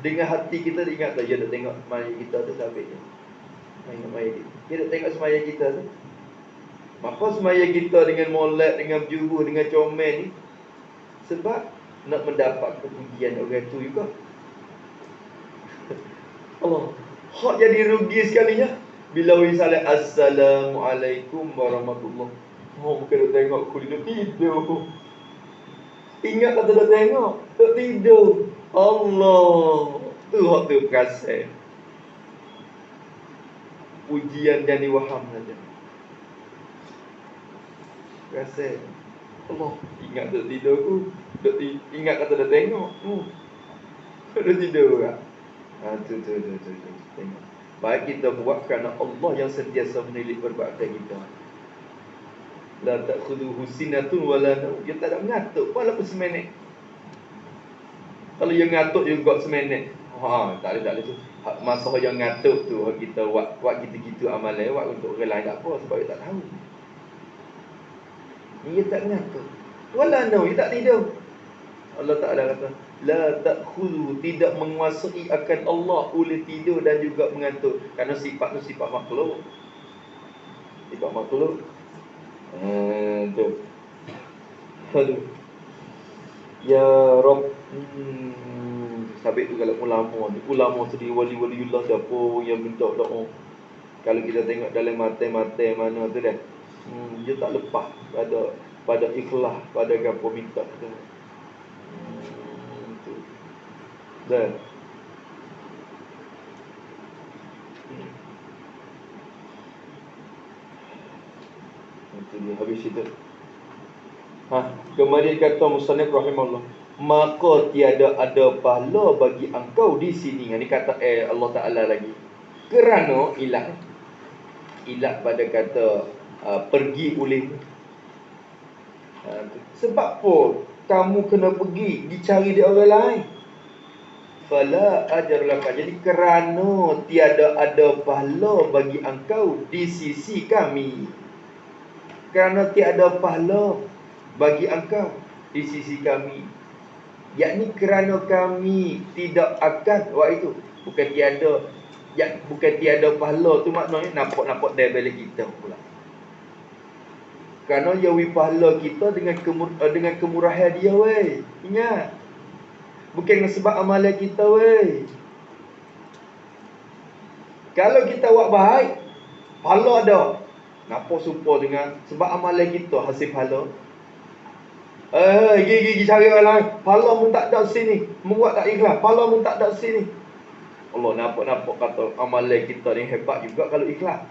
Dengan hati kita ingat tak, dia nak tengok semayang kita tu sampai je. Dia nak tengok semayang kita tu. Maka semayang kita dengan molek, dengan berjuru, dengan comel ni, sebab nak mendapat kepujian orang tu juga. Allah. Hak jadi rugi sekalinya. Bila misalnya Assalamualaikum warahmatullahi. Oh, bukan nak tengok aku duduk tidur. Ingat kata nak tengok, duduk tidur. Allah. Tu hak tu perasan. Ujian dan diwaham saja. Perasan. Allah. Ingat duduk tidur aku. Ingat kata nak tengok. Duduk tidur tak? Tu. Tengok. Baik kita buat kerana Allah yang sentiasa menilik perbuatan kita. La ta'khudhuhu sinatun wala naum. Dia tak ada mengatuk walaupun seminit. Kalau yang ngatuk juga seminit. Tak ada tu. Masa yang ngatuk tu kita buat gitu-gitu amalan, buat untuk orang lain tak apa sebab dia tak tahu. Dia tak mengatuk. Wala naum, dia tak tidur. Allah Ta'ala kata, la ta'khudhu, tidak menguasai akan Allah oleh tidur dan juga mengantuk. Kerana sifat tu sifat makhluk. Sifat makhluk. Tu. Aduh. Ya Rabb. Sabit tu kalau ulama sendiri, wali-waliullah siapa yang minta doa. Kalau kita tengok dalam mata-mata mana tu dah. Dia tak lepas pada ikhlas, pada apa minta tu. Dan itu dia habis itu. Kemudian kata musannif rahimahullah, maka tiada ada pahala bagi engkau di sini. Ini kata Allah Taala lagi. Kerana ilat pada kata pergi olehmu. Sebab apa kamu kena pergi dicari di orang lain? Fala ajar laka. Jadi kerana tiada ada pahala bagi engkau di sisi kami. Kerana tiada pahala bagi engkau di sisi kami. Yakni kerana kami tidak akan itu bukan tiada pahala tu maknanya nampak dia balik kita pula. Kerana yawi pahala kita dengan kemurahan dia weh. Ingat. Bukan sebab amalan kita weh. Kalau kita buat baik, pahala ada. Napa serupa dengan sebab amalan kita hasil pahala? Gigi cari orang lain. Pahala pun tak ada sini. Membuat tak ikhlas. Pahala pun tak ada sini. Allah nampak kata amalan kita ni hebat juga kalau ikhlas.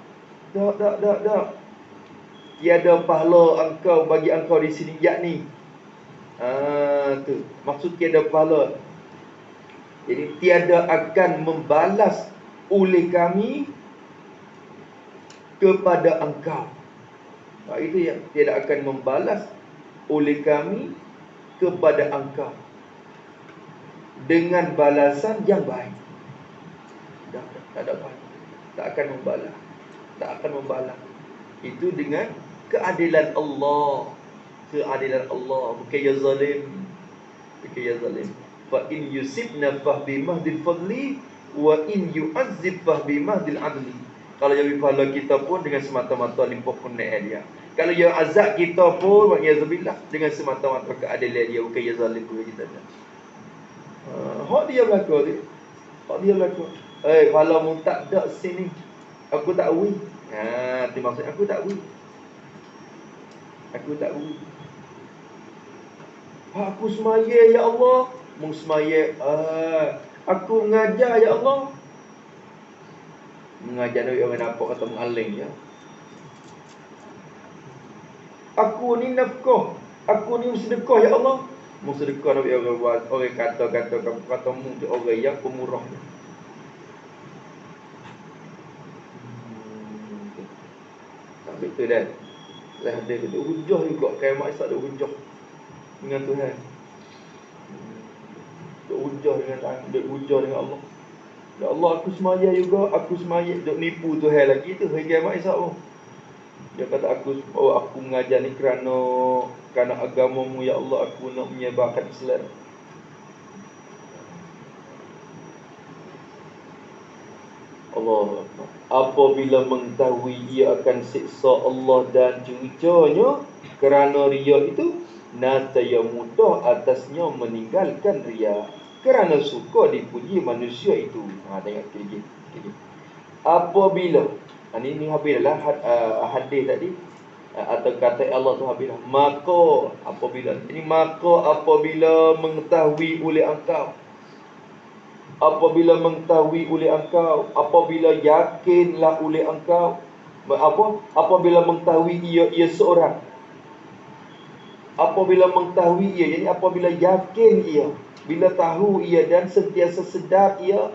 Tak. Tiada pahala engkau bagi engkau di sini, yakni tu maksud tiada pahala. Jadi tiada akan membalas oleh kami kepada engkau. Itu yang tiada akan membalas oleh kami kepada engkau dengan balasan yang baik. Tak ada pahala. Tak akan membalas. Itu dengan keadilan Allah. Keadilan Allah, bukan ya zalim. Fa in yusibna fahbimahdil fadli wa in yu'azzib fahbimahdil adli. Kalau yang pahala kita pun dengan semata-mata limpah punya dia. Kalau yang azab kita pun wa'iyadzubillah dengan semata-mata keadilan dia, bukan ya zalim pun kita dah. Hak dia berlaku. Pahala mu tak ada sini. Aku tak wi. Itu maksud aku tak wi. Aku semaya ya Allah. Mu semaya. Aku mengajar ya Allah. Mengajar ni orang nampak kata mengaling ya. Aku ni nafkah. Aku ni sedekah ya Allah. Mu sedekah Nabi orang kata mu tu orang yang pemurah. Sampai tu dah. Lah ada tu hujah juga, kiamat esok ada hujah dengan Tuhan. Hujah dengan Allah. Ya Allah, aku semaya juga, aku semaya duk nipu Tuhan lagi tu hari kiamat esok pun. Dia kata aku mengajar ni kerana agamamu ya Allah, aku nak menyebarkan Islam. Allah, apabila mengetahui ia akan siksa Allah dan cuacanya kerana riya itu, nataya mudah atasnya meninggalkan riya. kerana suka dipuji manusia itu. Tengok lagi. Apabila ini habislah hadis tadi, atau kata Allah tu habislah. Maka apabila mengetahui oleh engkau, apabila yakinlah oleh engkau, apabila mengetahui ia seorang, apabila mengetahui ia, jadi apabila yakin ia, bila tahu ia dan sentiasa sedar ia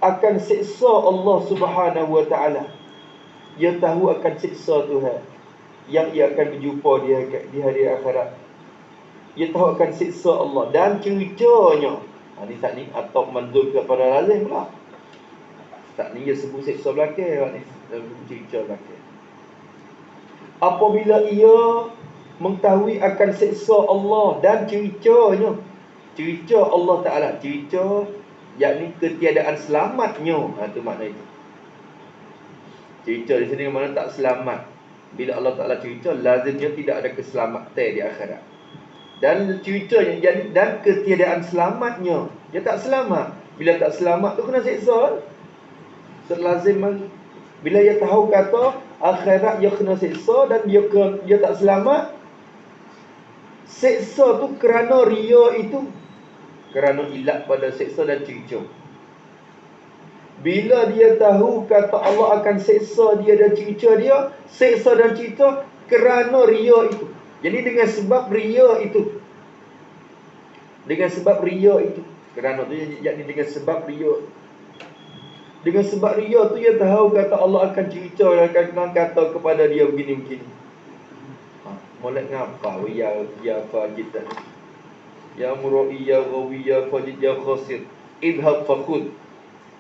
akan siksa Allah Subhanahu wa taala. Ia tahu akan siksa Tuhan yang ia akan berjumpa di hari akhirat. Ia tahu akan siksa Allah dan ceritanya. Ni tak ni atau manzul kepada lazim pula. Tak ni dia sebut siksa belakang, ni cerita belakang. Apabila ia mengetahui akan siksa Allah dan ceritanya, cerita Allah Taala, cerita yakni ketiadaan selamatnya. Tu makna itu. Cerita di sini mana tak selamat. Bila Allah Taala cerita, lazimnya tidak ada keselamatan di akhirat. Dan ceritanya dan ketiadaan selamatnya, dia tak selamat. Bila tak selamat tu kena siksa. Terlazim bila dia tahu kata akhirat dia kena siksa dan dia tak selamat, siksa tu kerana ria itu, kerana ilat pada siksa dan cerita. Bila dia tahu kata Allah akan siksa dia dan cerita dia, siksa dan cerita kerana ria itu. Jadi dengan sebab ria itu, kerana tu yakni dengan sebab ria. Dengan sebab ria tu dia tahu kata Allah akan cerita dan akan kata kepada dia begini-begini. Molek ngapa ya apa kita? Ya muroi ya ghawi ya fajid ya khasir. Idhab faqud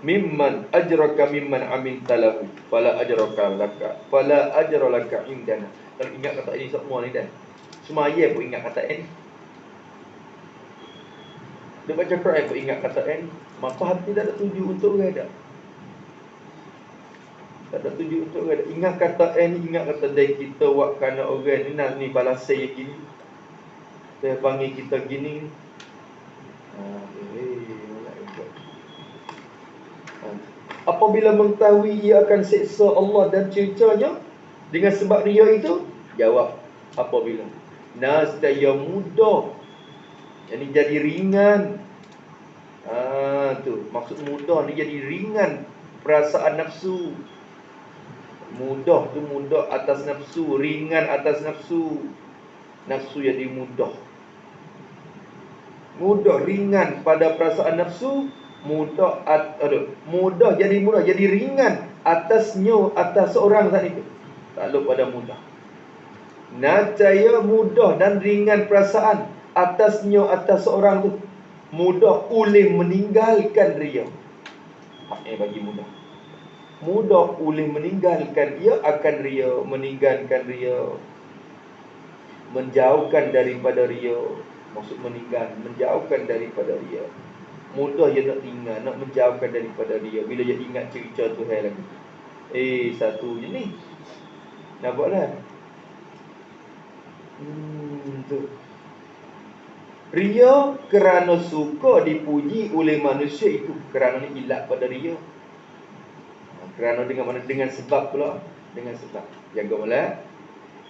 mimman ajraka mimman amilta lahu fala ajraka laka indana. Kalau ingat kata ini semua ni dah. Semaya pun ingat kata ini. Dia baca Quran pun ingat kata ini. Maka hati tak ada tuju untuk orang dah. Tak ada tuju untuk orang dah. Ingat kata ini, ingat kata dia kita buat kerana orang ni balas saya gini. Dia panggil kita gini. Apabila mengetahui ia akan siksa Allah dan ceritanya dengan sebab ria itu, jawab apabila nasdaya mudah, jadi ringan. Tu maksud mudah ni, jadi ringan perasaan nafsu. Mudah tu mudah atas nafsu, ringan atas nafsu. Nafsu jadi mudah. Mudah ringan pada perasaan nafsu. Mudah jadi ringan atasnya, atas seorang saat itu. Takluk pada mudah. Nacaya mudah dan ringan perasaan atasnya, atas seorang tu. Mudah oleh meninggalkan ria. Bagi mudah. Mudah oleh meninggalkan ia akan ria, meninggalkan ria, menjauhkan daripada ria. Maksud menjauhkan daripada ria. Mudah dia nak tinggal, nak menjauhkan daripada dia. Bila dia ingat cerita Tuhan lagi. Satu je ni. Nampaklah. Tu. Ria kerana suka dipuji oleh manusia itu. Kerana ni ilat pada ria. Kerana dengan mana? Dengan sebab pula. Dengan sebab. Jaga malah.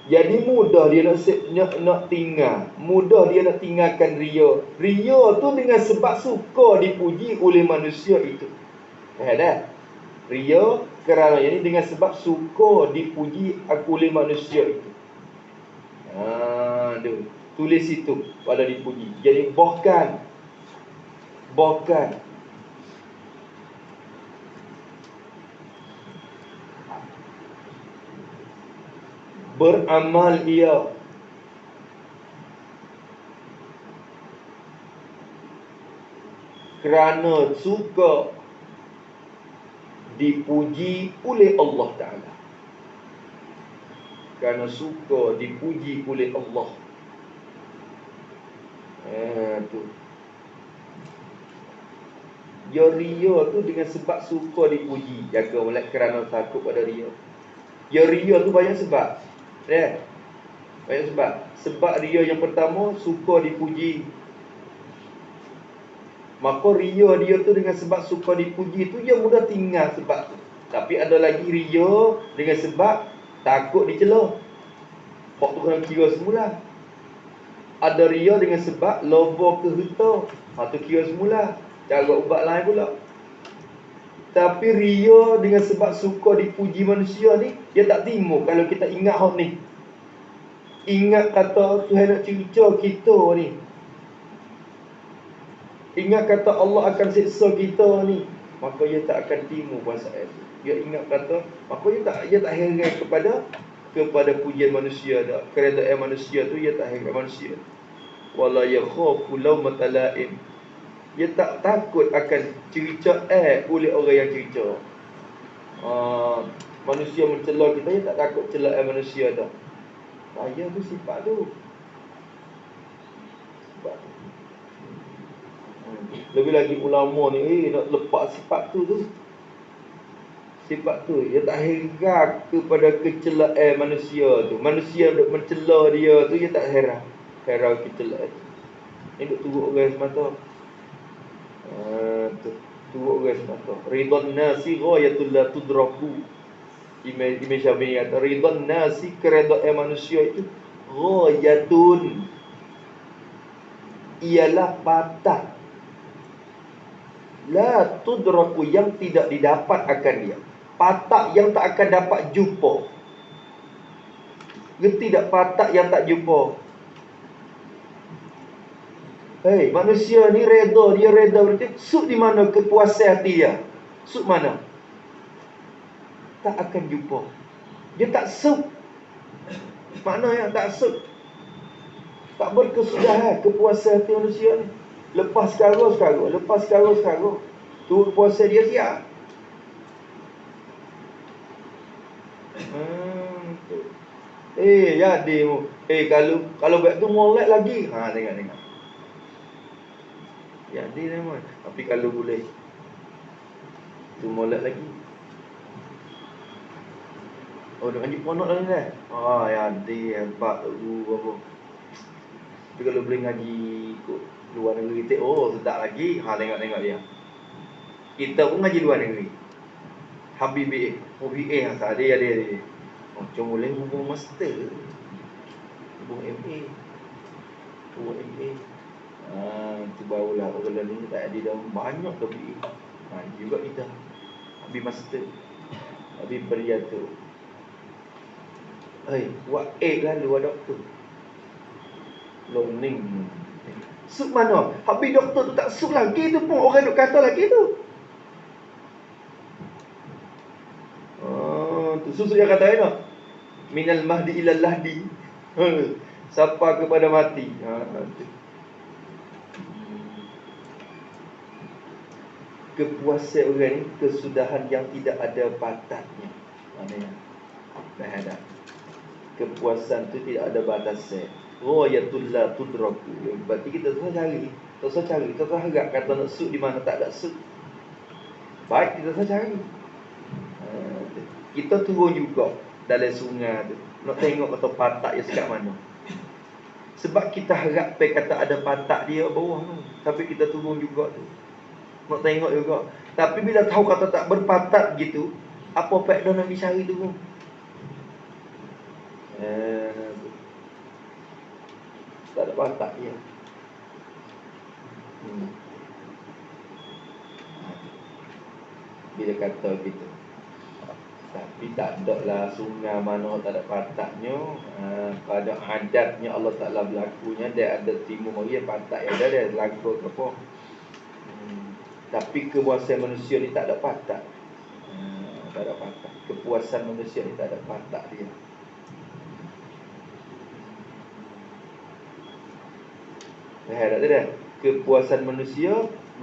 Jadi mudah dia nak tinggal. Mudah dia nak tinggalkan ria. Ria tu dengan sebab suka dipuji oleh manusia itu. Dah. Ria kerana ini dengan sebab suka dipuji oleh manusia itu. Tulis itu pada dipuji. Jadi bahkan beramal ia kerana suka dipuji oleh Allah Ta'ala. Kerana suka dipuji oleh Allah. Tu. Ya ria tu dengan sebab suka dipuji. Jaga oleh kerana takut pada ria. Ya ria tu banyak sebab. Banyak sebab. Sebab ria yang pertama, suka dipuji. Maka ria dia tu dengan sebab suka dipuji tu, dia mudah tinggal sebab tu. Tapi ada lagi ria dengan sebab takut dicela. Hak tu kena kira semula. Ada ria dengan sebab lobo ke harta. Hak tu kira semula. Cara ubat lain pula. Tapi ria dengan sebab suka dipuji manusia ni, dia tak timbul kalau kita ingat hak ni. Ingat kata Tuhan nak cerca kita ni. Ingat kata Allah akan siksa kita ni. Maka dia tak akan timbul perasaan itu. Dia ingat kata, maka dia tak heran kepada pujian manusia dah. Keredaan manusia tu dia tak heran manusia. Wala yakhafu lawmata la'im. Dia tak takut akan cerca oleh orang yang cerca. Manusia mencela kita, dia tak takut celaan manusia dah. Saya tu sifat tu. Sifat tu. Lebih lagi ulama ni nak lepas sifat tu. Sifat tu dia tak heran kepada kecelaan manusia tu. Manusia duk mencela dia tu, dia tak heran. Heran kecelaan tu. Ni duk turut orang semata. Turut orang semata. Ridhan nasi ghayatul la tudraku. Imam Syafi'i kata ridhan nasi, keredaan manusia itu ghayatun, ialah batas la tudraku, yang tidak didapat akan dia. Patak yang tak akan dapat jumpa. Gerti tak patak yang tak jumpa? Hei, manusia ni reda, dia reda berarti suk di mana kepuasan hati dia? Suk mana? Tak akan jumpa. Dia tak suk. Maknanya tak suk. Tak berkesudahan kepuasan hati manusia ni. Lepas sekarang. Tu puasa dia siap. Jadi kalau buat tu molek lagi. Tengok. Jadi memang. Tapi kalau boleh tu molek lagi. Nak ngaji ponok lah ni dah. Jadi hebat tu apa. Tapi kalau boleh ngaji ikut luar negeri kita, sedap lagi. Tengok dia. Kita pun ngaji luar negeri. Habib OBA ada. Cuma boleh hubung master, hubung MA. Itu barulah orang ni tak ada dah banyak tapi juga kita Habib master, Habib Beriatur. Buat lah luar doktor. Learning. Suk mana? Habib doktor tu tak suk lagi tu pun orang duk kata lagi tu. Susu yang kata nak minal mahdi ilal lahdi. Sampai kepada mati. Kepuasan orang ni kesudahan yang tidak ada batasnya. Maknanya dah ada. Kepuasan tu tidak ada batasnya. Ghayatul la tudraku. Berarti kita terus cari. Terus harap kata nak suk di mana tak ada suk. Baik, kita terus cari. Kita turun juga dalam sungai tu, nak tengok kata patak dia sekat mana. Sebab kita harap kata ada patak dia bawah tu, tapi kita turun juga tu, nak tengok juga. Tapi bila tahu kata tak berpatak gitu, apa faedah nak dicari tu pun. Tak ada patak dia. Bila kata gitu, tapi tak ada lah sungai mana tak ada pataknya. Pada adatnya Allah Ta'ala berlakunya, dia ada timur mari patak yang ada, dia lagu ke apa. Tapi kepuasan manusia ni tak ada patak. Tak ada patak. Kepuasan manusia ni tak ada patak dia. Tak ada. Kepuasan manusia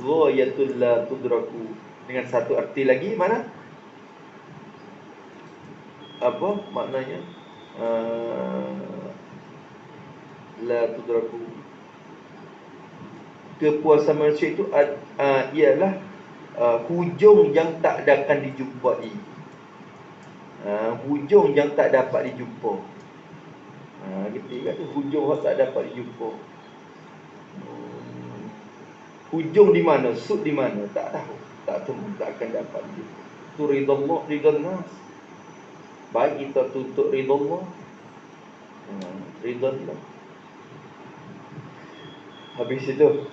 ghayatul la tudraku. Dengan satu arti lagi mana? Apa maknanya? La tudraku. Kepuasan manusia itu ialah hujung yang tak akan dijumpai. Hujung yang tak dapat dijumpa. Gitu kan, hujung yang tak dapat dijumpa. Hujung di mana, sud di mana, tak tahu, tak temu, tak akan dapat. Itu ridha Allah, ridha nas. Baik kita tuntut ridha Allah, ridha Allah. Habis itu,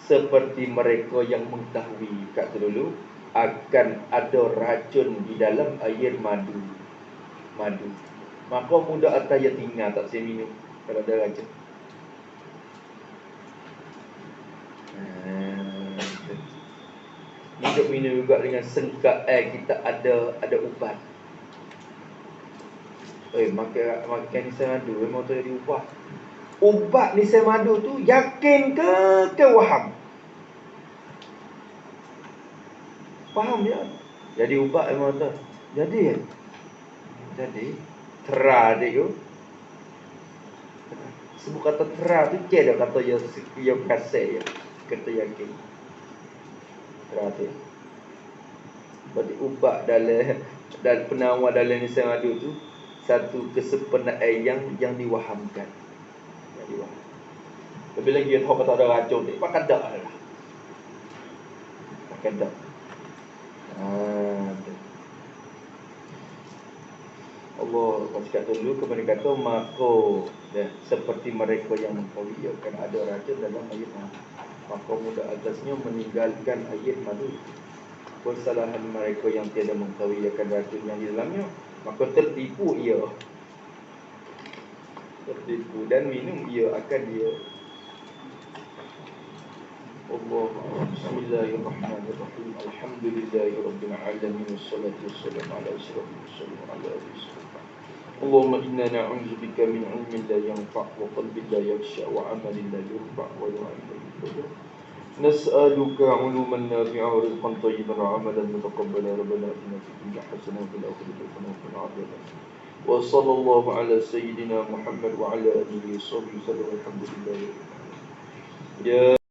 seperti mereka yang mengetahui, kata dulu, akan ada racun di dalam air madu. Maka muda atas yang tinggal tak saya minum kalau ada racun. Hidup minum juga dengan sengkat kita ada ubat. Makan nisai madu memang tu jadi ubat. Ubat nisai madu tu yakin ke waham? Faham ya? Jadi ubat memang tu. Jadi terah dia tu. Sebut kata terah tu ke dah kata yang kasih ya. Kata yakin. Terah tu. Berarti ubat dan penawar dalam nisai madu tu satu kesempurnaan yang diwahamkan. Lebih lagi dia tahu kata ada racun ni, pakai dak lah. Pakai dak. Allah kata dulu kepada kata maka seperti mereka yang mengetahui akan ada racun dalam air madu, maka muda atasnya meninggalkan air madu. Kesalahan mereka yang tiada mengetahui akan racun yang di dalamnya, maka tertipu dan minum ia akan dia. Allah. Bismillahirrahmanirrahim. Alhamdulillahirabbil alamin wassalatu wassalamu ala asyrafil mursalin wa ala alihi wasallam. Allahumma inna na'udzubika min 'ilmin la yanfa' wa qalbin la yakhsha wa 'amalin la yurfa' wa yu'adhibu. Nas'aluka 'uluman nafi'a wa rizqan thayyiban wa 'amalan mutaqabbala. Rabbana atina fid dunya hasanah wa fil akhirati hasanah wa qina adzabannar. Wa sallallahu ala sayyidina Muhammad wa ala alihi wa sahbihi wasallam. Alhamdulillah. Ya